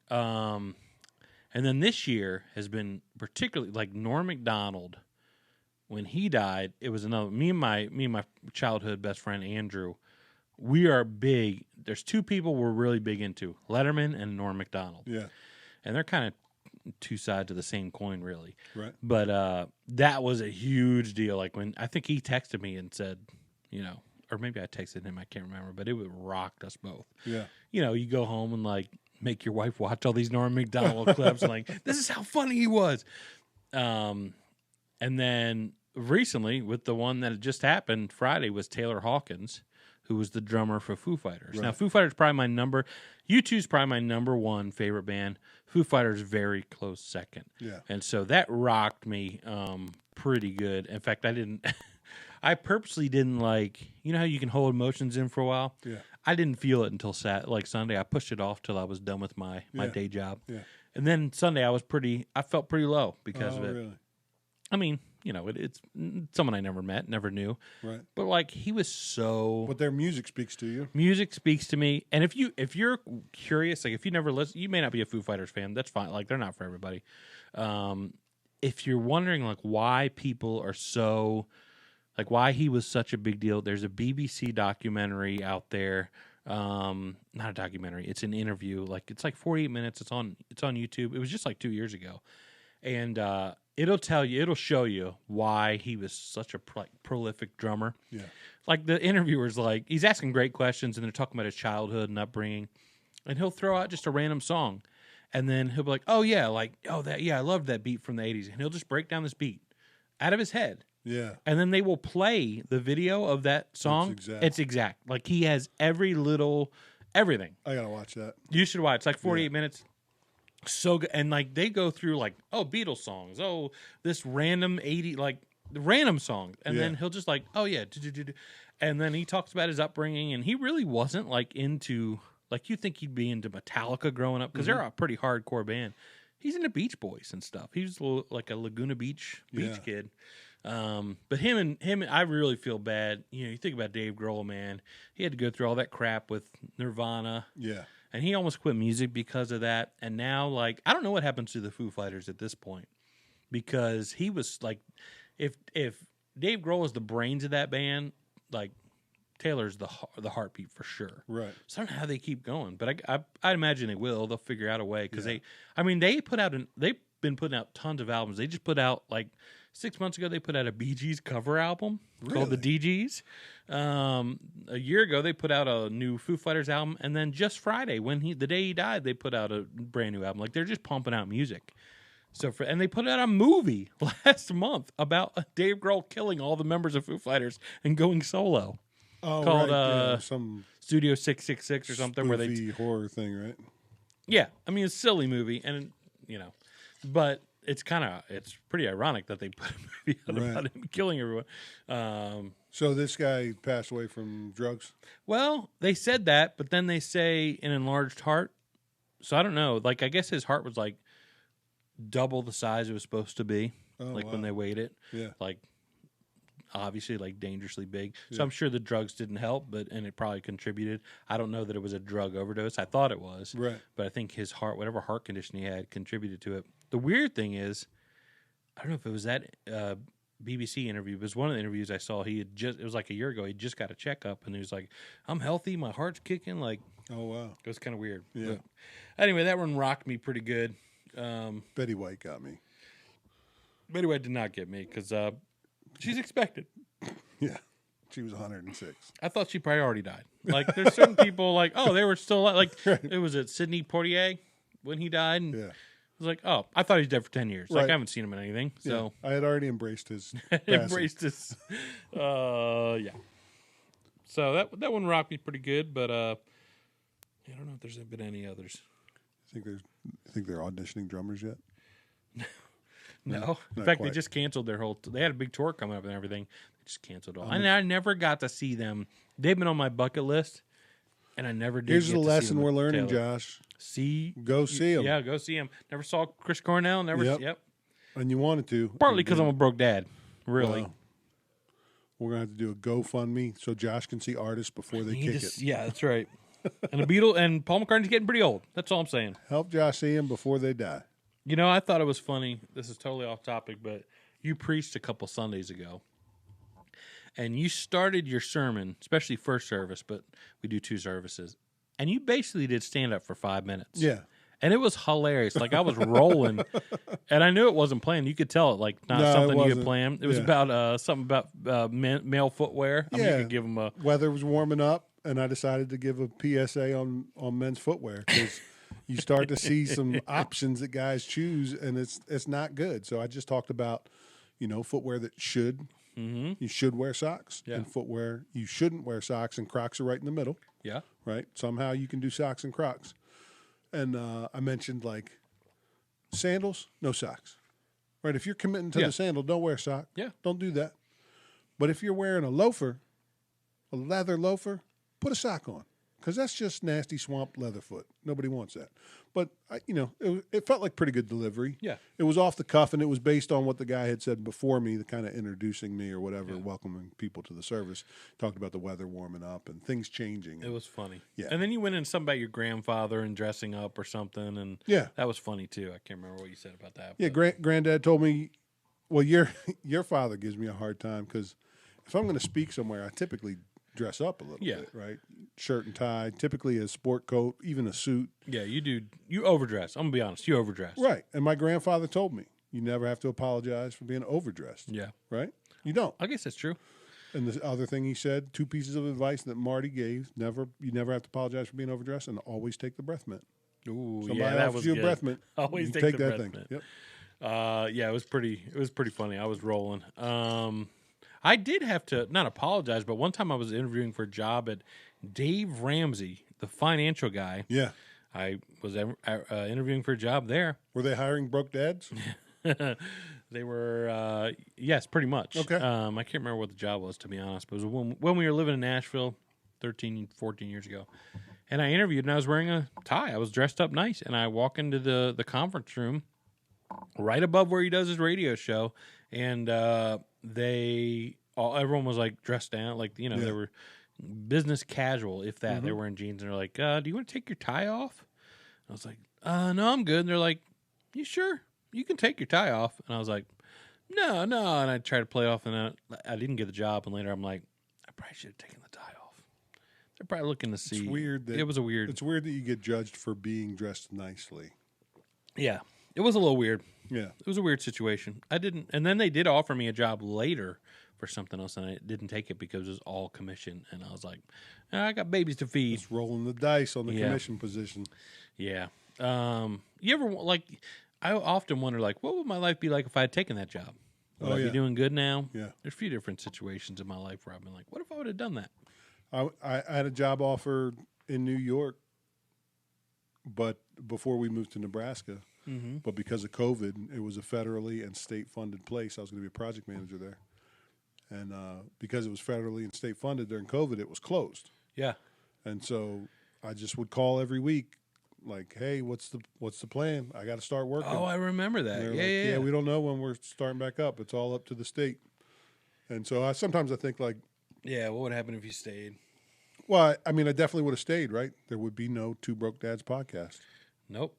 And then this year has been particularly like Norm Macdonald. When he died, it was another me and my childhood best friend Andrew. We are big. There's two people we're really big into: Letterman and Norm Macdonald. Yeah, and they're kind of two sides of the same coin, really. right. But that was a huge deal. Like when I think he texted me and said, or maybe I texted him. I can't remember, but it rocked us both. Yeah, You go home and like make your wife watch all these Norm Macdonald clips. And, like, this is how funny he was. And then recently, with the one that had just happened Friday, was Taylor Hawkins, who was the drummer for Foo Fighters. Right. Now, Foo Fighters probably my number. U2's probably my number one favorite band. Foo Fighters very close second. Yeah. And so that rocked me pretty good. In fact, I purposely didn't like. You know how you can hold emotions in for a while. Yeah. I didn't feel it until Sunday. I pushed it off till I was done with my day job. Yeah. And then Sunday I felt pretty low because of it. Really? I mean, it's someone I never met, never knew. Right. But like he was so. But their music speaks to you. Music speaks to me, and if you're curious, like if you never listen, you may not be a Foo Fighters fan. That's fine. Like they're not for everybody. If you're wondering like why people are so, like why he was such a big deal, there's a BBC documentary out there. Not a documentary. It's an interview. Like it's like 48 minutes. It's on YouTube. It was just like 2 years ago, and it'll show you why he was such a prolific drummer. Yeah. Like the interviewer's like, he's asking great questions and they're talking about his childhood and upbringing, and he'll throw out just a random song, and then he'll be like, oh yeah, I loved that beat from the 80s, and he'll just break down this beat out of his head. Yeah. And then they will play the video of that song. It's exact. Like he has everything. I gotta watch that. You should watch. It's like 48 minutes. So good. And like they go through like, Beatles songs, this random random song, and then he'll just like, and then he talks about his upbringing, and he really wasn't like into, like you think he'd be into Metallica growing up because they're a pretty hardcore band. He's into Beach Boys and stuff. He was like a Laguna Beach kid. But him, I really feel bad. You think about Dave Grohl, man. He had to go through all that crap with Nirvana. Yeah. And he almost quit music because of that. And now, like, I don't know what happens to the Foo Fighters at this point, because he was like, if Dave Grohl is the brains of that band, like Taylor's the heartbeat for sure. Right. So I don't know how they keep going, but I imagine they will. They'll figure out a way because they've been putting out tons of albums. They just put out like 6 months ago. They put out a Bee Gees cover album called the DGs. A year ago they put out a new Foo Fighters album, and then just Friday, the day he died, they put out a brand new album. Like they're just pumping out music. And they put out a movie last month about Dave Grohl killing all the members of Foo Fighters and going solo. Oh, called right. Some Studio 666 or something where they horror thing, right? Yeah, I mean it's a silly movie, and but it's pretty ironic that they put a movie out about him killing everyone. So this guy passed away from drugs? Well, they said that, but then they say an enlarged heart. So I don't know. Like I guess his heart was like double the size it was supposed to be. When they weighed it. Yeah. Like obviously like dangerously big. So I'm sure the drugs didn't help, and it probably contributed. I don't know that it was a drug overdose. I thought it was. Right. But I think his heart, whatever heart condition he had, contributed to it. The weird thing is, I don't know if it was that BBC interview, but it was one of the interviews I saw. It was like a year ago, he just got a checkup, and he was like, I'm healthy, my heart's kicking. Like, oh, wow. It was kind of weird. Yeah. But anyway, that one rocked me pretty good. Betty White got me. Betty White did not get me because she's expected. Yeah. She was 106. I thought she probably already died. Like, there's certain people like, they were still alive. Like, it was at Sidney Poitier when he died. And yeah. I was like, I thought he was dead for 10 years. Right. Like, I haven't seen him in anything. So I had already embraced his yeah. So that one rocked me pretty good, but I don't know if there's been any others. You think they're auditioning drummers yet? No. In fact, they just canceled their whole. They had a big tour coming up and everything. They just canceled all. And I never got to see them. They've been on my bucket list, and I never did. Here's the lesson we're learning, Taylor. Josh. Go see them. Yeah, go see them. Never saw Chris Cornell. Never. Yep. And you wanted to. Partly because I'm a broke dad. Really. Wow. We're gonna have to do a GoFundMe so Josh can see artists before they kick it. Yeah, that's right. And the Beatles and Paul McCartney's getting pretty old. That's all I'm saying. Help Josh see him before they die. You know, I thought it was funny. This is totally off topic, but you preached a couple Sundays ago. And you started your sermon, especially first service, but we do 2 services. And you basically did stand up for 5 minutes. Yeah. And it was hilarious. Like, I was rolling, and I knew it wasn't planned. You could tell it, like, not something you had planned. It was about something about male footwear. I mean, you could give them a... Weather was warming up, and I decided to give a PSA on men's footwear because you start to see some options that guys choose, and it's not good. So I just talked about, footwear that you should wear socks, and footwear you shouldn't wear socks, and Crocs are right in the middle. Yeah. Right? Somehow you can do socks and Crocs. And I mentioned, like, sandals, no socks. Right? If you're committing to the sandal, don't wear a sock. Yeah. Don't do that. But if you're wearing a loafer, a leather loafer, put a sock on. Because that's just nasty swamp leather foot. Nobody wants that. But, it felt like pretty good delivery. Yeah. It was off the cuff, and it was based on what the guy had said before me, the kind of introducing me or whatever, welcoming people to the service. Talked about the weather warming up and things changing. It was funny. Yeah. And then you went into something about your grandfather and dressing up or something, and that was funny, too. I can't remember what you said about that. Yeah, Granddad told me, well, your father gives me a hard time because if I'm going to speak somewhere, I typically dress up a little bit, right? Shirt and tie, typically a sport coat, even a suit. Yeah, you do. You overdress. I'm going to be honest. You overdress. Right. And my grandfather told me, you never have to apologize for being overdressed. Yeah. Right? You don't. I guess that's true. And the other thing he said, 2 pieces of advice that Marty gave, you never have to apologize for being overdressed, and always take the breath mint. Ooh, Somebody yeah, that offers was you good. a breath mint. Always you take the that breath thing. mint. Yep. Yeah, it was pretty funny. I was rolling. I did have to not apologize, but one time I was interviewing for a job at Dave Ramsey, the financial guy. Yeah. I was interviewing for a job there. Were they hiring broke dads? They were, yes, pretty much. Okay. I can't remember what the job was, to be honest, but it was when we were living in Nashville 13, 14 years ago. And I interviewed, and I was wearing a tie. I was dressed up nice, and I walk into the conference room right above where he does his radio show, and everyone was like dressed down, like they were business casual, if that. They were wearing jeans, and they're like, "Do you want to take your tie off?" And I was like, "No, I'm good." And they're like, "You sure? You can take your tie off." And I was like, "No." And I tried to play off, and I didn't get the job. And later, I'm like, I probably should have taken the tie off. They're probably looking to see. It's weird. It was a weird. It's weird that you get judged for being dressed nicely. Yeah, it was a little weird. Yeah. It was a weird situation. I didn't, and then they did offer me a job later for something else, and I didn't take it because it was all commission. And I was like, I got babies to feed. It's rolling the dice on the commission position. Yeah. You ever I often wonder, like, what would my life be like if I had taken that job? Would I be doing good now? Yeah. There's a few different situations in my life where I've been like, what if I would have done that? I had a job offer in New York, but before we moved to Nebraska. Mm-hmm. But because of COVID, it was a federally and state-funded place. I was going to be a project manager there. And because it was federally and state-funded during COVID, it was closed. Yeah. And so I just would call every week, like, hey, what's the plan? I got to start working. Oh, I remember that. Yeah, we don't know when we're starting back up. It's all up to the state. And so sometimes I think, like, yeah, what would happen if you stayed? Well, I mean, I definitely would have stayed, right? There would be no Two Broke Dads podcast. Nope.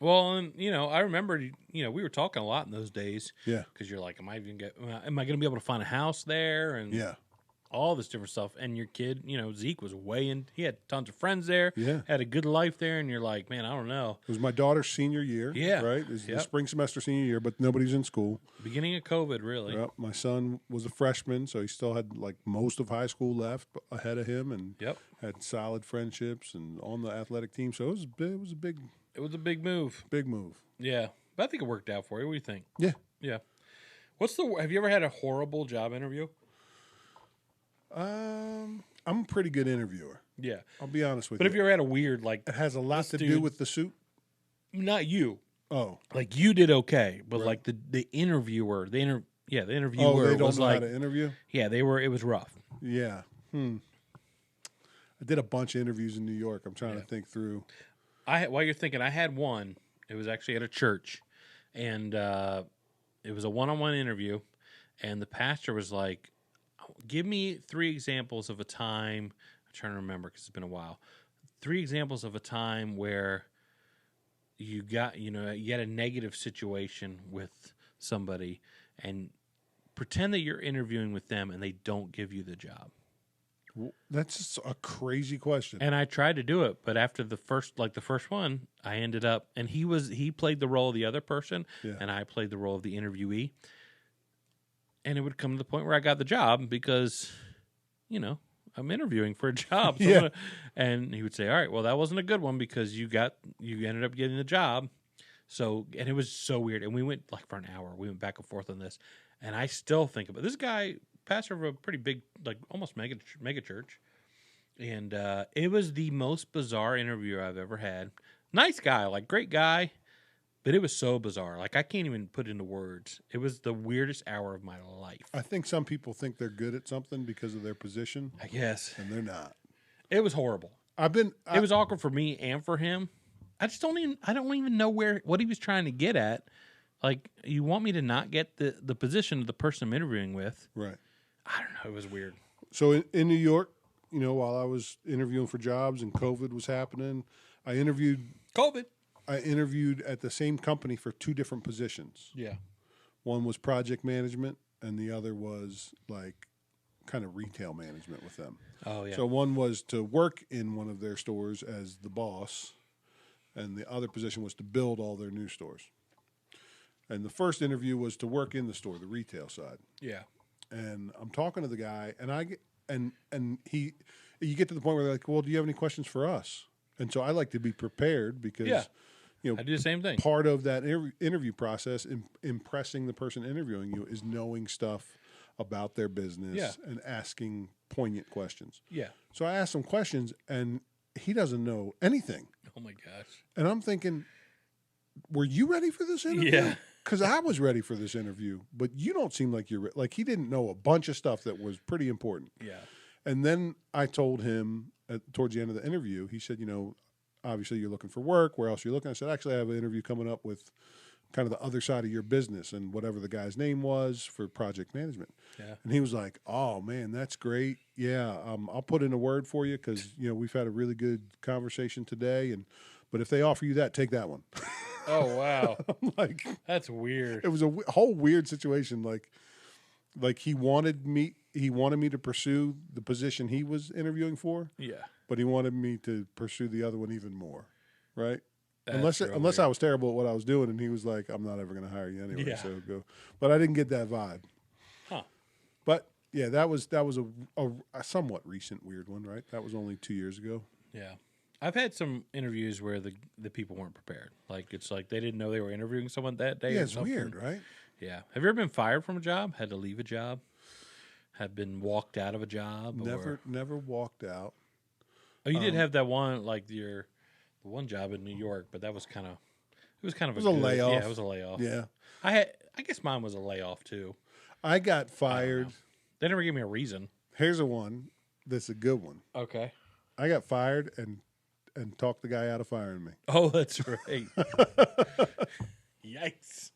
Well, and, I remember, we were talking a lot in those days. Yeah. Because you're like, am I going to be able to find a house there? And all this different stuff. And your kid, Zeke was he had tons of friends there. Yeah. Had a good life there. And you're like, man, I don't know. It was my daughter's senior year. Yeah. Right? It was the spring semester senior year, but nobody's in school. Beginning of COVID, really. Yep. My son was a freshman, so he still had, like, most of high school left ahead of him and had solid friendships and on the athletic team. So it was a big move. Big move. Yeah. But I think it worked out for you. What do you think? Yeah. Yeah. Have you ever had a horrible job interview? I'm a pretty good interviewer. Yeah. I'll be honest with you. But have you ever had a weird, like... It has a lot to do with the suit? Not you. Oh. Like, you did okay, but, like, the interviewer... the interviewer oh, they don't was know like... how to interview? Yeah, it was rough. Yeah. I did a bunch of interviews in New York. I'm trying to think through... While you're thinking, I had one. It was actually at a church, and it was a one-on-one interview, and the pastor was like, give me 3 examples of a time, I'm trying to remember because it's been a while, 3 examples of a time where, you got, you had a negative situation with somebody and pretend that you're interviewing with them and they don't give you the job. That's just a crazy question. And I tried to do it, but after the first one, I ended up, and he played the role of the other person, and I played the role of the interviewee. And it would come to the point where I got the job because, I'm interviewing for a job. So and he would say, all right, well, that wasn't a good one because you ended up getting the job. So, and it was so weird. And we went like for an hour. We went back and forth on this. And I still think about this guy, pastor of a pretty big, like almost mega church. And it was the most bizarre interview I've ever had. Nice guy, like great guy. But it was so bizarre. Like, I can't even put into words. It was the weirdest hour of my life. I think some people think they're good at something because of their position. I guess. And they're not. It was horrible. It was awkward for me and for him. I don't even know what he was trying to get at. Like, you want me to not get the position of the person I'm interviewing with. Right. I don't know. It was weird. So in New York, while I was interviewing for jobs and COVID was happening, I interviewed at the same company for 2 different positions. Yeah. One was project management, and the other was like kind of retail management with them. Oh, yeah. So one was to work in one of their stores as the boss, and the other position was to build all their new stores. And the first interview was to work in the store, the retail side. Yeah. And I'm talking to the guy, and you get to the point where they're like, well, do you have any questions for us? And so I like to be prepared because, I do the same thing. Part of that interview process, impressing the person interviewing you, is knowing stuff about their business and asking poignant questions. Yeah. So I asked him questions, and he doesn't know anything. Oh, my gosh. And I'm thinking, were you ready for this interview? Yeah. Because I was ready for this interview, but you don't seem like you're like he didn't know a bunch of stuff that was pretty important. Yeah. And then I told him towards the end of the interview, he said, obviously you're looking for work. Where else are you looking? I said, actually, I have an interview coming up with kind of the other side of your business and whatever the guy's name was for project management. Yeah. And he was like, oh, man, that's great. Yeah, I'll put in a word for you because, we've had a really good conversation today. But if they offer you that, take that one. Oh, wow. I'm like, that's weird. It was a whole weird situation. Like he wanted me to pursue the position he was interviewing for. Yeah. But he wanted me to pursue the other one even more. Right? That's Unless I was terrible at what I was doing, and he was like, I'm not ever going to hire you anyway. Yeah. So go. But I didn't get that vibe. Huh. But yeah, that was a somewhat recent weird one, right? That was only 2 years ago. Yeah. I've had some interviews where the people weren't prepared. Like, it's like they didn't know they were interviewing someone that day. Yeah, or it's something. weird, right? Yeah. Have you ever been fired from a job? Had to leave a job? Have been walked out of a job? Never walked out. Oh, you did have that one, like the one job in New York, but that was kind of a layoff. Yeah, it was a layoff. Yeah. I guess mine was a layoff too. I got fired. They never gave me a reason. Here's a one that's a good one. Okay. I got fired and talked the guy out of firing me. Oh, that's right. Yikes.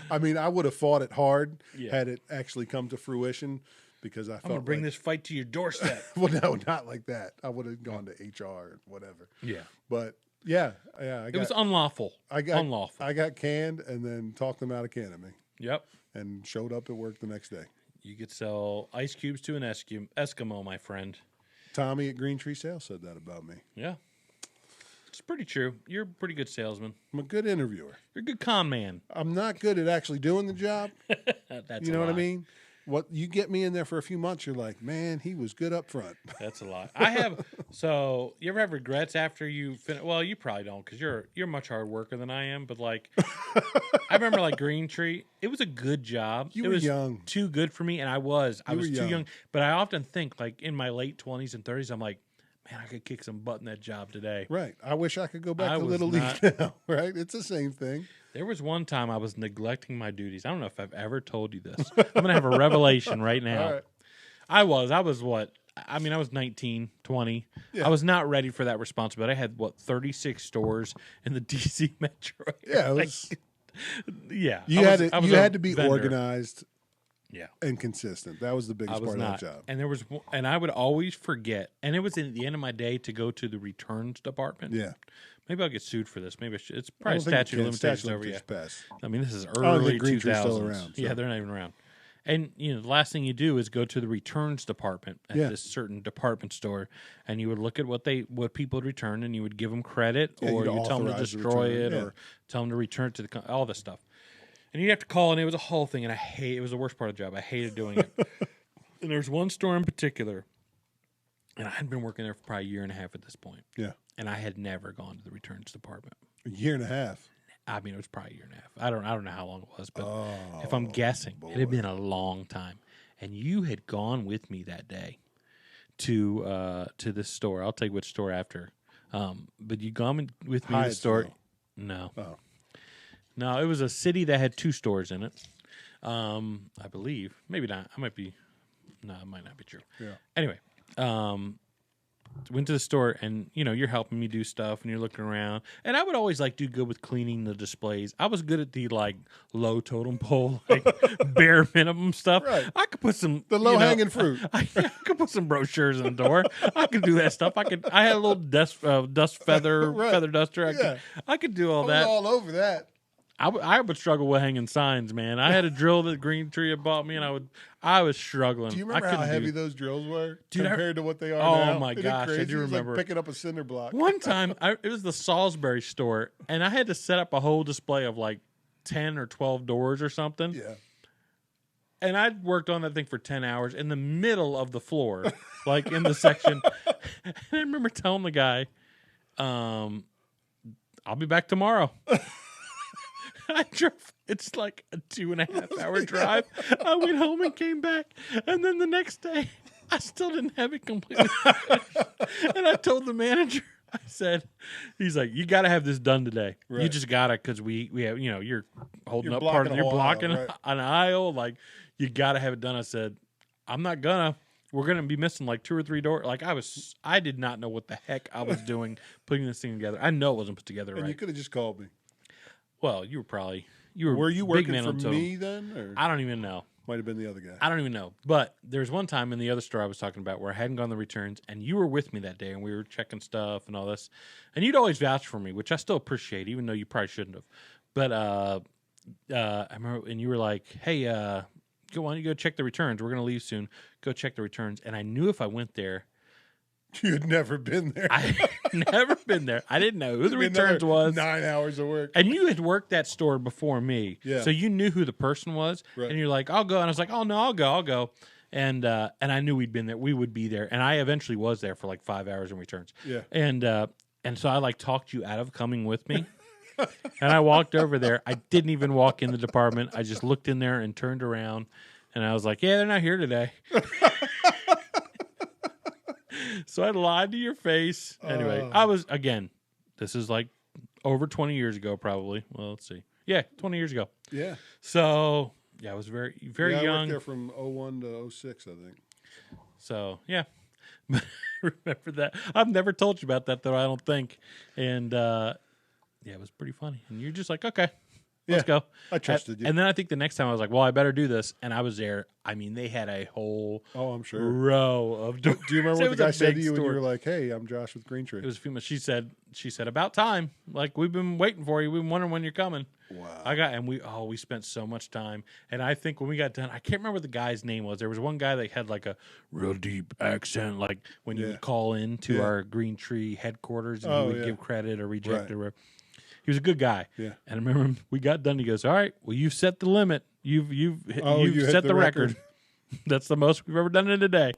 I mean, I would have fought it hard Yeah. had it actually come to fruition because I felt I'm going to bring this fight to your doorstep. Well, no, not like that. I would have gone to HR and whatever. Yeah. But yeah. It was unlawful. Unlawful. I got canned and then talked them out of canning me. Yep. And showed up at work the next day. You could sell ice cubes to an Eskimo, my friend. Tommy at Green Tree Sales said that about me. Yeah. It's pretty true. You're a pretty good salesman. I'm a good interviewer. You're a good con man. I'm not good at actually doing the job. That's you know a what I lie. mean? What you get me in there for a few months, you're like, man, he was good up front. That's a lot. I have. So you ever have regrets after you finish? Well, you probably don't because you're much hard worker than I am. But like, I remember like Green Tree. It was a good job. You it were was young. Too good for me, and I was You were too young. young. But I often think like in my late 20s and 30s, I'm like, man, I could kick some butt in that job today. Right. I wish I could go back I to was Little not- League now. Right. It's the same thing. There was one time I was neglecting my duties. I don't know if I've ever told you this. I'm going to have a revelation right now. All right. I was what? I mean, I was 19, 20. Yeah. I was not ready for that responsibility. I had, 36 stores in the D.C. metro area. Yeah. It was, Yeah. you I had was to a had to be vendor. organized and consistent. That was the biggest part of that job. And I would always forget. And it was at the end of my day to go to the returns department. Yeah. Maybe I'll get sued for this. Maybe it's probably statute of limitations over yet. I mean, this is early 2000s. Still around, so. Yeah, they're not even around. And the last thing you do is go to the returns department at this certain department store, and you would look at what people had returned, and you would give them credit, or you tell them to destroy it, or tell them to return it to all this stuff. And you'd have to call, and it was a whole thing, and it was the worst part of the job. I hated doing it. And there's one store in particular, and I had been working there for probably a year and a half at this point. Yeah. And I had never gone to the returns department. A year and a half. I mean, it was probably a year and a half. I don't know how long it was, but if I'm guessing, it had been a long time. And you had gone with me that day to this store. I'll tell you which store after. But you gone with me to the store. No. Oh. No, it was a city that had 2 stores in it. I believe. Maybe not. I might be. No, it might not be true. Yeah. Anyway, went to the store, and you're helping me do stuff, and you're looking around, and I would always do good with cleaning the displays. I was good at the low totem pole, bare minimum stuff. Right. I could put some low hanging fruit. I could put some brochures in the door. I could do that stuff. I had a little dust feather feather duster. I could do all that. All over that. I would struggle with hanging signs, man. I had a drill that Green Tree had bought me, and I was struggling. Do you remember how heavy those drills were compared to what they are now? Oh my gosh, I do remember. Like picking up a cinder block. One time, it was the Salisbury store, and I had to set up a whole display of 10 or 12 doors or something. Yeah. And I worked on that thing for 10 hours in the middle of the floor, in the section. And I remember telling the guy, "I'll be back tomorrow." I drove. It's a 2.5 hour drive. I went home and came back, and then the next day, I still didn't have it completely finished. And I told the manager, I said, "He's like, you got to have this done today. Right. You just got to, because we have, you're holding up blocking you're blocking aisle, right. an aisle. You got to have it done." I said, "I'm not gonna. We're gonna be missing 2 or 3 doors." I did not know what the heck I was doing putting this thing together. I know it wasn't put together right. You could have just called me. Well, were you big working man for me then? Or? I don't even know. Might have been the other guy. I don't even know. But there's one time in the other store I was talking about where I hadn't gone the returns, and you were with me that day, and we were checking stuff and all this. And you'd always vouch for me, which I still appreciate, even though you probably shouldn't have. But I remember, and you were like, "Hey, why don't you go check the returns? We're going to leave soon. Go check the returns." And I knew if I went there, you had never been there. I had never been there. I didn't know who the returns was. 9 hours of work. And you had worked that store before me. Yeah. So you knew who the person was. Right. And you're like, "I'll go." And I was like, "Oh, no, I'll go. And I knew we'd been there. We would be there. And I eventually was there for 5 hours in returns. Yeah. And so I talked you out of coming with me. And I walked over there. I didn't even walk in the department. I just looked in there and turned around. And I was like, "Yeah, they're not here today." So I lied to your face. Anyway, this is over 20 years ago, probably. Well, let's see. Yeah, 20 years ago. Yeah. So, I was very, very young. I worked there from 01 to 06, I think. So, yeah. Remember that. I've never told you about that, though, I don't think. And, it was pretty funny. And you're just like, "Okay. Let's go." I trusted you. And then I think the next time I was like, "Well, I better do this." And I was there. I mean, they had a whole I'm sure. row of doors. Do you remember what the guy said to you when you were like, "Hey, I'm Josh with Green Tree"? It was a few months. She said, "About time. We've been waiting for you. We've been wondering when you're coming." Wow. We spent so much time. And I think when we got done, I can't remember what the guy's name was. There was one guy that had a real deep accent, when you would call in to our Green Tree headquarters and he would give credit or reject it or whatever. He was a good guy. Yeah. And I remember we got done. He goes, "All right, well, you've set the limit. You've you set the record. That's the most we've ever done in a day."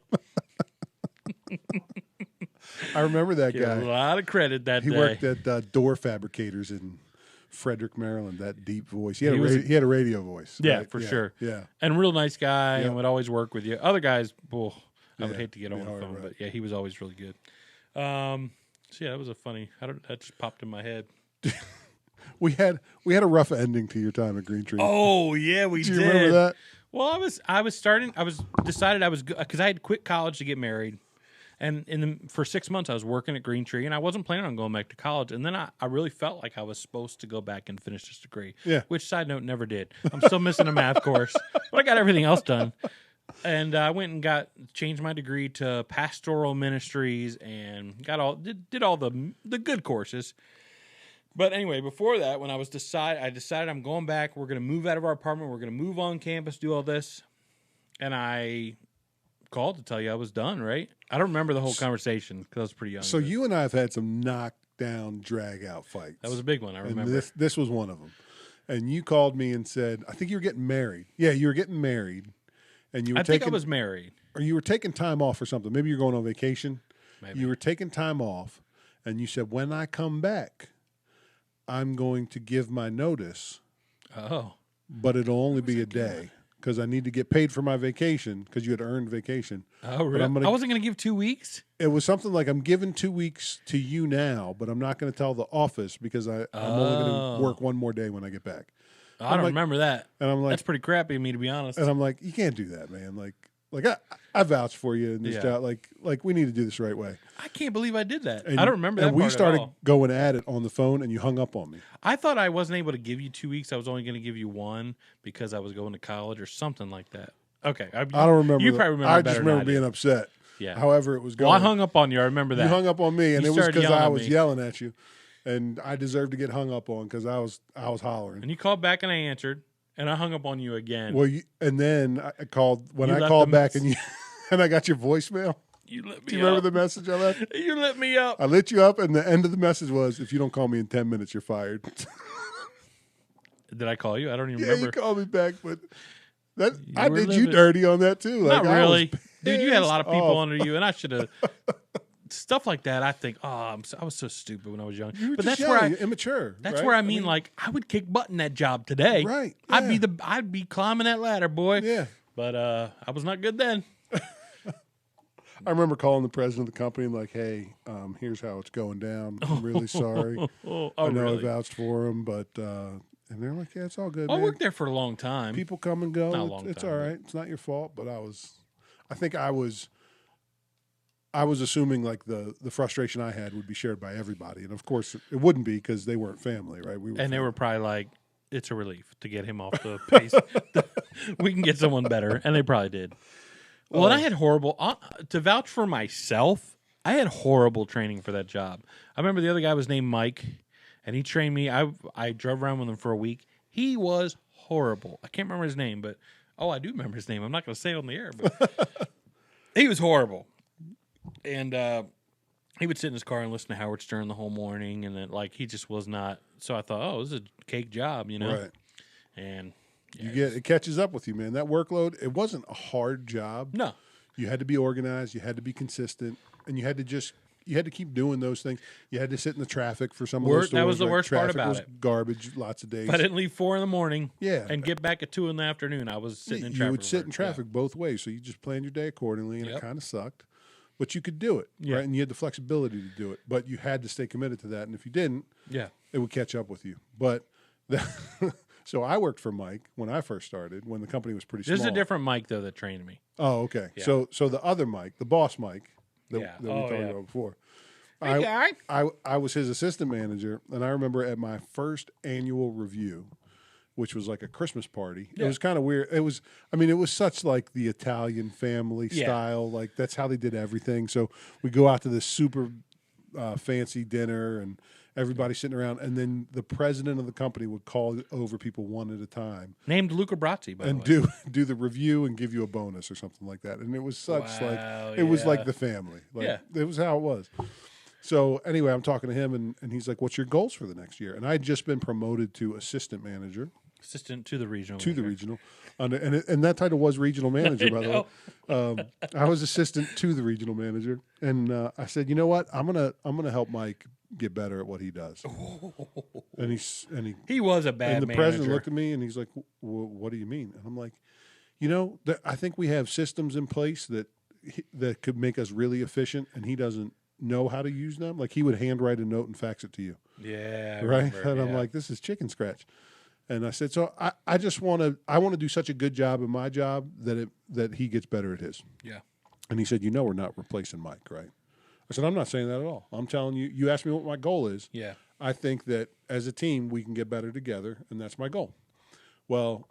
I remember that guy. A lot of credit that day. He worked at Door Fabricators in Frederick, Maryland. That deep voice. He had a radio voice. Yeah, right? for sure. Yeah. And real nice guy and would always work with you. Other guys, I would hate to get on the phone, right. but yeah, he was always really good. So yeah, that was a funny. That just popped in my head. We had a rough ending to your time at Green Tree. Oh yeah, we did. Do you remember that? Well, I was decided I was good because I had quit college to get married, And for 6 months, I was working at Green Tree, and I wasn't planning on going back to college. And then I really felt like I was supposed to go back and finish this degree. Yeah. Which, side note, never did. I'm still missing a math course, but I got everything else done. And I went and changed my degree to pastoral ministries and did all the good courses. But anyway, before that, when I decided I'm going back. We're going to move out of our apartment. We're going to move on campus, do all this. And I called to tell you I was done, right? I don't remember the whole conversation because I was pretty young. So you and I have had some knockdown, drag-out fights. That was a big one, I remember. And this was one of them. And you called me and said, I think you were getting married. Yeah, you were getting married. And you were I think I was married. Or you were taking time off or something. Maybe you're going on vacation. Maybe. You were taking time off. And you said, when I come back, I'm going to give my notice. Oh. But it'll only be a day because I need to get paid for my vacation because you had earned vacation. Oh, really? I wasn't going to give 2 weeks? It was something like I'm giving 2 weeks to you now, but I'm not going to tell the office because I'm only going to work one more day when I get back. I don't remember that. And I'm like, that's pretty crappy of me, to be honest. And I'm like, you can't do that, man. Like I vouch for you in this job. Like we need to do this the right way. I can't believe I did that. I don't remember that. And we started going at it on the phone, and you hung up on me. I thought I wasn't able to give you 2 weeks. I was only going to give you one because I was going to college or something like that. Okay, I don't remember. You probably remember. I just remember being upset. Yeah. However, it was going. Well, I hung up on you. I remember that. You hung up on me, and You it was started because yelling I at was me. yelling at you, and I deserved to get hung up on because I was hollering. And you called back, and I answered, and I hung up on you again. Well, and then I called when You I left called a back, and you and I got your voicemail. You lit me Do you remember up. the message I left? You lit me up. I lit you up, and the end of the message was, "If you don't call me in 10 minutes, you're fired." Did I call you? I don't even Yeah, remember. you called me back, but You I were did you living- dirty on that too. Like, Not I was really. Dude, you had a lot of pissed people off. under you, and I should have... Stuff like that, I think, I was so stupid when I was young. You were But just that's where young, I... immature. That's right? where I mean, like, I would kick butt in that job today. Right, I'd be climbing that ladder, boy. Yeah. But I was not good then. I remember calling the president of the company and like, "Hey, here's how it's going down. I'm really sorry. I know really? I vouched for him, but and they're like, yeah, it's all good. I man. worked there for a long time. People come and go. Not a long It's time, all but- right. It's not your fault. But I think I was assuming like the frustration I had would be shared by everybody, and of course it wouldn't be because they weren't family, right? They were probably like, it's a relief to get him off the pace. We can get someone better. And they probably did. Well, and I had horrible, to vouch for myself, I had horrible training for that job. I remember the other guy was named Mike, and he trained me. I drove around with him for a week. He was horrible. I can't remember his name, but, I do remember his name. I'm not going to say it on the air, but he was horrible. And he would sit in his car and listen to Howard Stern the whole morning, and then, he just was not. So I thought, this is a cake job, you know? Right. And it catches up with you, man. That workload, it wasn't a hard job. No. You had to be organized, you had to be consistent, and you had to keep doing those things. You had to sit in the traffic for some of those stores. That was the worst part traffic about was it. Garbage, lots of days. If I didn't leave 4 a.m, Yeah. and get back at 2 in the afternoon, I was sitting in traffic. You would sit in work. traffic both ways, so you just planned your day accordingly, and it kind of sucked. But you could do it, right? And you had the flexibility to do it, but you had to stay committed to that. And if you didn't, it would catch up with you. But so I worked for Mike when I first started, when the company was pretty small. There's a different Mike though that trained me. Oh, okay. Yeah. So the other Mike, the boss Mike, that we talked about before. Hey, guy. I was his assistant manager, and I remember at my first annual review, which was like a Christmas party. It was kind of weird. It was such like the Italian family style. Like that's how they did everything. So we go out to this super fancy dinner, and everybody sitting around, and then the president of the company would call over people one at a time. Named Luca Brazzi, by the way. And do the review and give you a bonus or something like that. And it was such it was like the family. Like it was how it was. So anyway, I'm talking to him, and he's like, "What's your goals for the next year?" And I'd just been promoted to assistant manager. Assistant to the regional. To the regional. And that title was regional manager, by the way. I was assistant to the regional manager. And I said, you know what? I'm gonna help Mike get better at what he does. And he was a bad And the manager. president looked at me and he's like, what do you mean? And I'm like, I think we have systems in place that could make us really efficient, and he doesn't know how to use them. Like he would handwrite a note and fax it to you. Yeah. Right. And I'm like, this is chicken scratch. And I said, so I just want to do such a good job in my job that he gets better at his. Yeah. And he said, we're not replacing Mike, right? I said, I'm not saying that at all. I'm telling you, you asked me what my goal is. Yeah. I think that as a team, we can get better together, and that's my goal. Well,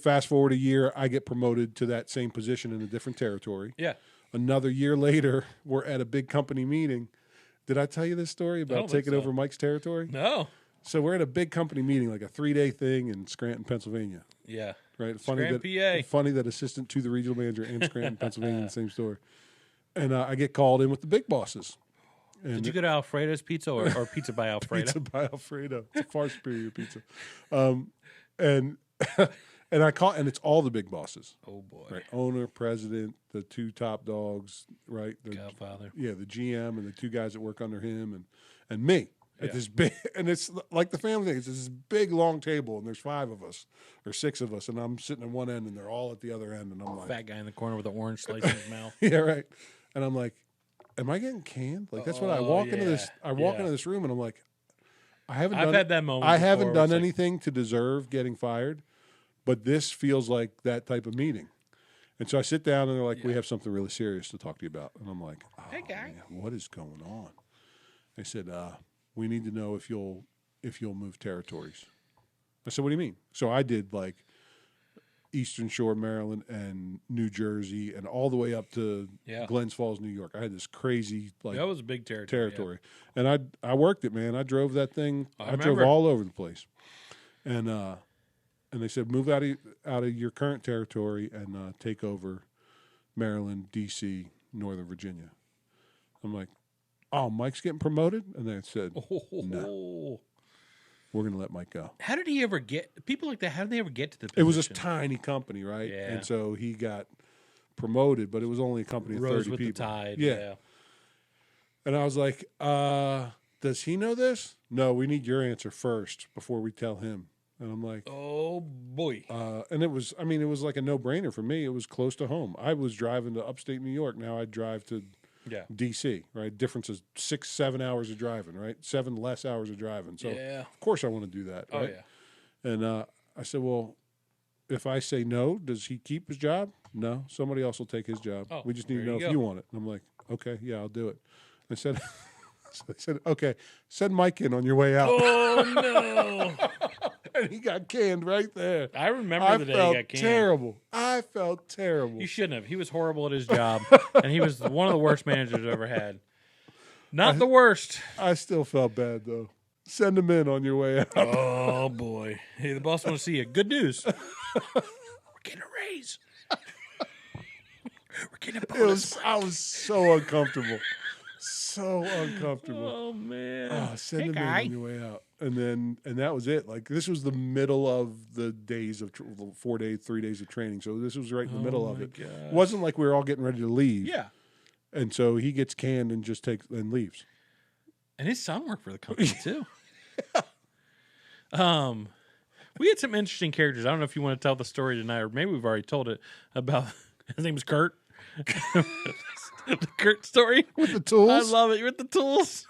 fast forward a year, I get promoted to that same position in a different territory. Yeah. Another year later, we're at a big company meeting. Did I tell you this story about taking over Mike's territory? No. So we're at a big company meeting, like a 3-day thing in Scranton, Pennsylvania. Yeah. Right? Scranton, PA. Funny that assistant to the regional manager in Scranton, Pennsylvania, in the same store. And I get called in with the big bosses. And Did you go to Alfredo's Pizza or Pizza by Alfredo? Pizza by Alfredo. It's a far superior pizza. And I call, and it's all the big bosses. Oh boy! Right, owner, president, the 2 top dogs, right? The Godfather. Yeah, the GM and the 2 guys that work under him, and me at Yeah. this big, and it's like the family thing. It's this big long table, and there's 5 of us or 6 of us, and I'm sitting at one end, and they're all at the other end, and I'm like, Fat guy in the corner with an orange slice in his mouth. yeah, right. And I'm like, am I getting canned? Like that's what I walk into this. I walk into this room, and I'm like, I've had that moment. I haven't before, done anything to deserve getting fired. But this feels like that type of meeting. And so I sit down and they're like, we have something really serious to talk to you about. And I'm like, oh, hey, guy. Man, what is going on? They said, we need to know if you'll move territories. I said, what do you mean? So I did like Eastern Shore, Maryland, and New Jersey, and all the way up to Glens Falls, New York. I had this crazy that was a big territory. Yeah. And I worked it, man. I drove that thing. I drove all over the place. And they said, move out of your current territory and take over Maryland, D.C., Northern Virginia. I'm like, oh, Mike's getting promoted? And they said, no, we're going to let Mike go. How did he ever get – people like that, how did they ever get to the position? It was a tiny company, right? Yeah. And so he got promoted, but it was only a company of 30 Rose with people. the tide, yeah. And I was like, does he know this? No, we need your answer first before we tell him. And I'm like, oh boy. And it was like a no-brainer for me. It was close to home. I was driving to upstate New York. Now I drive to D.C., right? Difference is 6-7 hours of driving, right? 7 less hours of driving. So of course I want to do that, right? Oh yeah. And I said, well, if I say no, does he keep his job? No, somebody else will take his job. We just need to know if you want it. And I'm like, okay, yeah, I'll do it. I said, okay, send Mike in on your way out. Oh no. And he got canned right there. I remember the day he got canned. I felt terrible. You shouldn't have. He was horrible at his job, and he was one of the worst managers I've ever had. Not the worst. I still felt bad, though. Send him in on your way out. Oh, boy. Hey, the boss wants to see you. Good news. We're getting a raise. We're getting a bonus. I was so uncomfortable. So uncomfortable. Oh, man. Send him in on your way out. And that was it. Like, this was the middle of the days of 4 days, 3 days of training. So this was right in the middle of it. Gosh. It wasn't like we were all getting ready to leave. Yeah. And so he gets canned and just takes and leaves. And his son worked for the company, too. We had some interesting characters. I don't know if you want to tell the story tonight, or maybe we've already told it about, his name is Kurt. The Kurt story. With the tools? I love it. With the tools.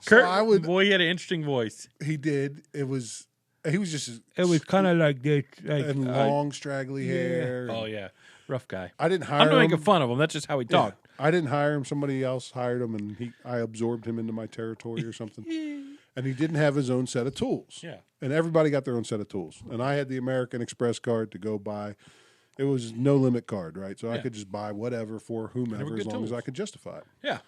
Kurt, boy, he had an interesting voice. He did. He was just. It was kind of like this. And long, straggly hair. Oh, yeah. Rough guy. I didn't hire him. I'm not making fun of him. That's just how he talked. I didn't hire him. Somebody else hired him, and I absorbed him into my territory or something. And he didn't have his own set of tools. Yeah. And everybody got their own set of tools. And I had the American Express card to go buy. It was no limit card, right? So I could just buy whatever for whomever as long as I could justify it. Yeah.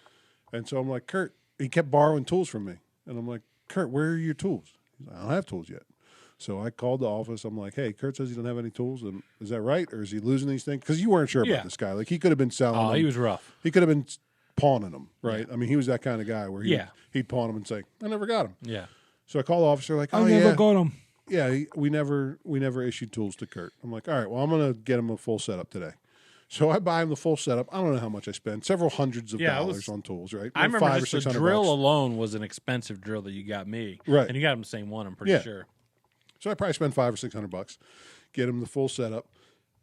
And so I'm like, Kurt, he kept borrowing tools from me. And I'm like, Kurt, where are your tools? He's like, I don't have tools yet. So I called the office. I'm like, hey, Kurt says he doesn't have any tools. And is that right? Or is he losing these things? Because you weren't sure about this guy. Like, he could have been selling them. He was rough. He could have been pawning them, right? I mean, he was that kind of guy where he'd pawn them and say, I never got them. Yeah. So I called the officer, like, I never got them. Yeah, we never issued tools to Kurt. I'm like, all right, well, I'm going to get him a full setup today. So I buy him the full setup. I don't know how much I spend. Several hundreds of dollars on tools, right? I remember $500 just the drill alone was an expensive drill that you got me. Right. And you got him the same one, I'm pretty sure. So I probably spend $500 or $600, get him the full setup,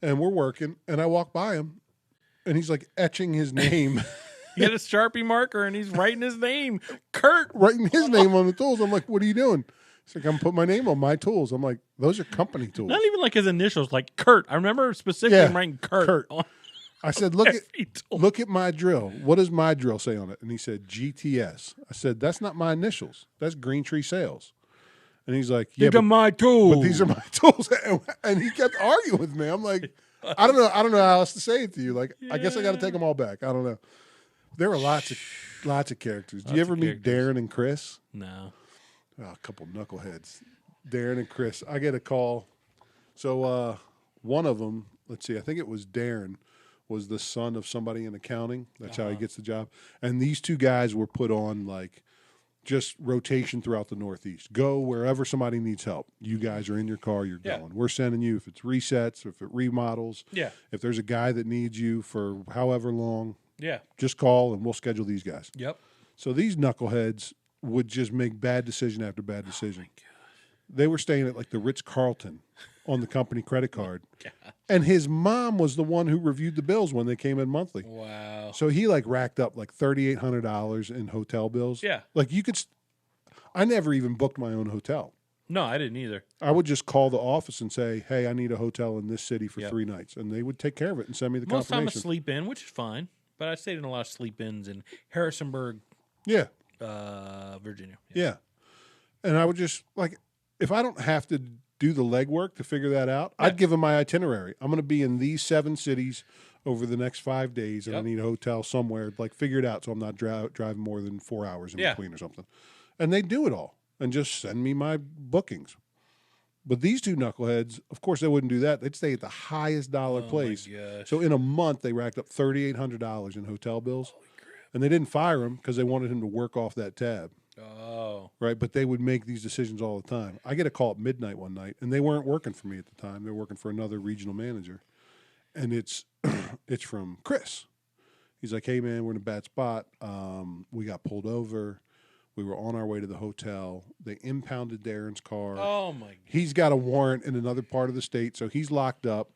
and we're working, and I walk by him, and he's like etching his name. He had a Sharpie marker, and he's writing his name. Kurt. Writing his name on the tools. I'm like, what are you doing? He's like, I'm putting my name on my tools. I'm like, those are company tools. Not even like his initials, like Kurt. I remember specifically writing Kurt. I said, look He told look at my drill. What does my drill say on it? And he said, GTS. I said, that's not my initials. That's Green Tree Sales. And he's like, yeah, These are my tools. but these are my tools. And he kept arguing with me. I'm like, I don't know how else to say it to you. Like, I guess I got to take them all back. I don't know. There were lots of characters. Do you ever meet Darren and Chris? No. Oh, a couple knuckleheads. Darren and Chris. I get a call. So one of them, let's see, I think it was Darren, was the son of somebody in accounting. That's how he gets the job. And these two guys were put on like just rotation throughout the Northeast. Go wherever somebody needs help. You guys are in your car, you're going. We're sending you if it's resets, if it remodels. Yeah. If there's a guy that needs you for however long, Yeah. just call and we'll schedule these guys. Yep. So these knuckleheads would just make bad decision after bad decision. They were staying at like the Ritz-Carlton on the company credit card. And his mom was the one who reviewed the bills when they came in monthly. Wow. So he like racked up like $3,800 in hotel bills. Yeah. Like you could, I never even booked my own hotel. No, I didn't either. I would just call the office and say, hey, I need a hotel in this city for 3 nights. And they would take care of it and send me the Most time a confirmation. sleep in, which is fine. But I stayed in a lot of sleep ins in Harrisonburg, Yeah. Virginia. Yeah. And I would just like, if I don't have to do the legwork to figure that out, I'd give them my itinerary. I'm going to be in these 7 cities over the next 5 days, and I need a hotel somewhere. Like, figure it out so I'm not driving more than 4 hours in between or something. And they do it all and just send me my bookings. But these two knuckleheads, of course, they wouldn't do that. They'd stay at the highest dollar place. My gosh. So in a month, they racked up $3,800 in hotel bills. And they didn't fire him because they wanted him to work off that tab. Oh. Right, but they would make these decisions all the time. I get a call at midnight one night, and they weren't working for me at the time. They were working for another regional manager, and it's it's from Chris. He's like, "Hey man, we're in a bad spot. We got pulled over. We were on our way to the hotel. They impounded Darren's car. Oh my God. He's got a warrant in another part of the state, so he's locked up,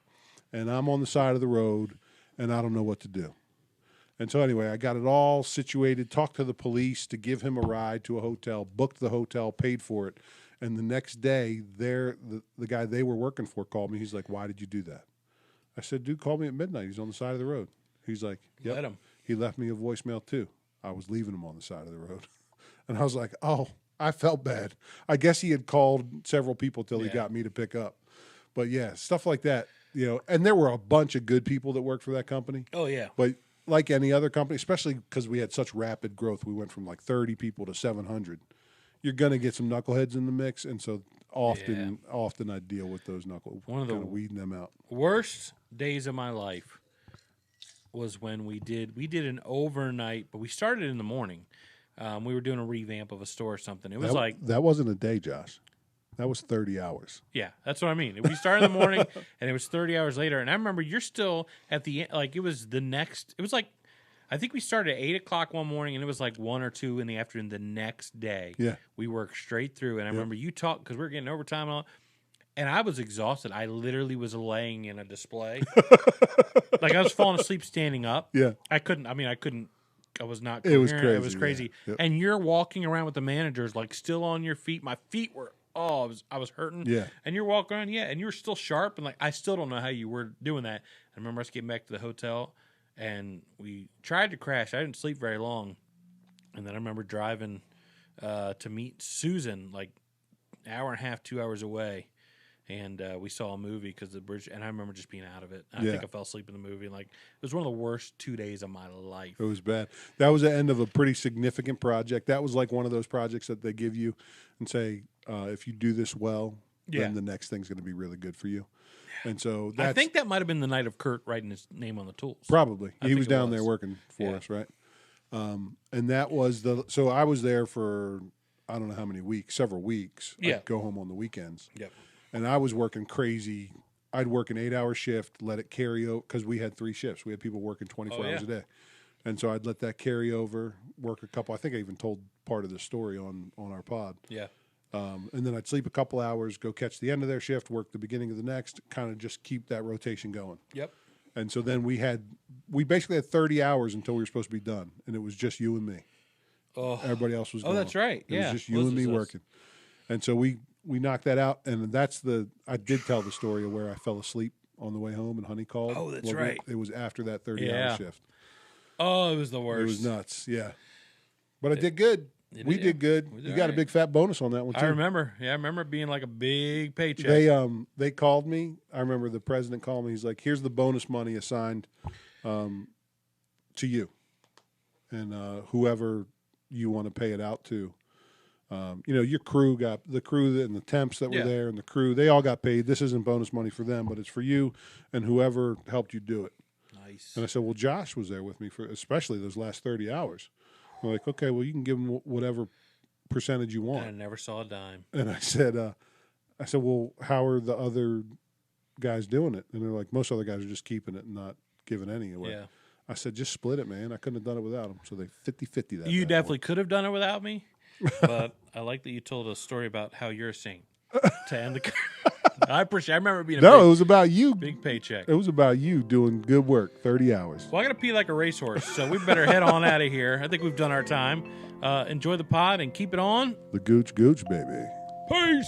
and I'm on the side of the road, and I don't know what to do." And so anyway, I got it all situated, talked to the police to give him a ride to a hotel, booked the hotel, paid for it. And the next day, the guy they were working for called me. He's like, "Why did you do that?" I said, "Dude called me at midnight. He's on the side of the road." He's like, "Yep." Let him. He left me a voicemail too. I was leaving him on the side of the road. And I was like, oh, I felt bad. I guess he had called several people till he got me to pick up. But yeah, stuff like that, you know, and there were a bunch of good people that worked for that company. Oh, yeah. But like any other company, especially because we had such rapid growth, we went from like 30 people to 700. You're going to get some knuckleheads in the mix, and so often I deal with those One of the weeding them out. Worst days of my life was when we did an overnight, but we started in the morning. We were doing a revamp of a store or something. It was that wasn't a day, Josh. That was 30 hours. Yeah, that's what I mean. We started in the morning, and it was 30 hours later. And I remember you're still at the end. Like, it was like, I think we started at 8 o'clock one morning, and it was like 1 or 2 in the afternoon the next day. Yeah. We worked straight through. And I remember you talked, because we were getting overtime and all. And I was exhausted. I literally was laying in a display. Like, I was falling asleep standing up. Yeah. I was not coherent. It was crazy. It was crazy. Yeah. Yep. And you're walking around with the managers, like, still on your feet. My feet were, I was hurting. Yeah. And you're walking around, and you were still sharp. And, like, I still don't know how you were doing that. I remember us getting back to the hotel, and we tried to crash. I didn't sleep very long. And then I remember driving to meet Susan, like, an hour and a half, 2 hours away. And we saw a movie because the bridge, and I remember just being out of it. I think I fell asleep in the movie. Like, it was one of the worst 2 days of my life. It was bad. That was the end of a pretty significant project. That was like one of those projects that they give you and say, if you do this well, then the next thing's going to be really good for you. And so I think that might have been the night of Kurt writing his name on the tools. Probably. He was think it down was. there working for us, right? And that was so I was there for, I don't know how many weeks, several weeks. Yeah. I'd go home on the weekends. Yep. And I was working crazy. I'd work an 8-hour shift, let it carry over, because we had 3 shifts. We had people working 24 hours a day. And so I'd let that carry over, work a couple. I think I even told part of the story on our pod. Yeah. And then I'd sleep a couple hours, go catch the end of their shift, work the beginning of the next, kind of just keep that rotation going. Yep. And so then we basically had 30 hours until we were supposed to be done. And it was just you and me. Oh, Everybody else was gone. that's right. It was just you and me working. And so we knocked that out. And I did tell the story of where I fell asleep on the way home, and Honey called. Oh, that's right. It was after that 30-hour shift. Oh, it was the worst. It was nuts. Yeah, but I did good. We did good. You got a big fat bonus on that one too. I remember. Yeah, I remember it being like a big paycheck. They called me. I remember the president called me. He's like, "Here's the bonus money assigned to you, and whoever you want to pay it out to. Your crew got the crew and the temps that were there, and the crew. They all got paid. This isn't bonus money for them, but it's for you and whoever helped you do it." Nice. And I said, "Well, Josh was there with me for especially those last 30 hours." I'm like, "Okay, well, you can give him whatever percentage you want." I never saw a dime. And I said, "Well, how are the other guys doing it?" And they're like, "Most other guys are just keeping it and not giving any away." Yeah. I said, "Just split it, man. I couldn't have done it without them." So they 50-50 that. You definitely could have done it without me, but I like that you told a story about how you're a saint to end the. I appreciate. I remember being it was about you. Big paycheck. It was about you doing good work. 30 hours. Well, I got to pee like a racehorse, so we better head on out of here. I think we've done our time. Enjoy the pod and keep it on. The gooch, baby. Peace.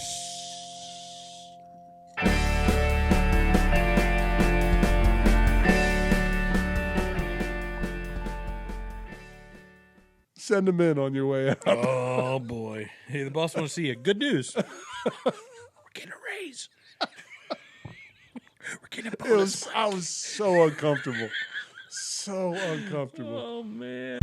Send them in on your way out. Oh boy! Hey, the boss wants to see you. Good news. We're getting a raise. We're getting a bonus. I was so uncomfortable. So uncomfortable. Oh man.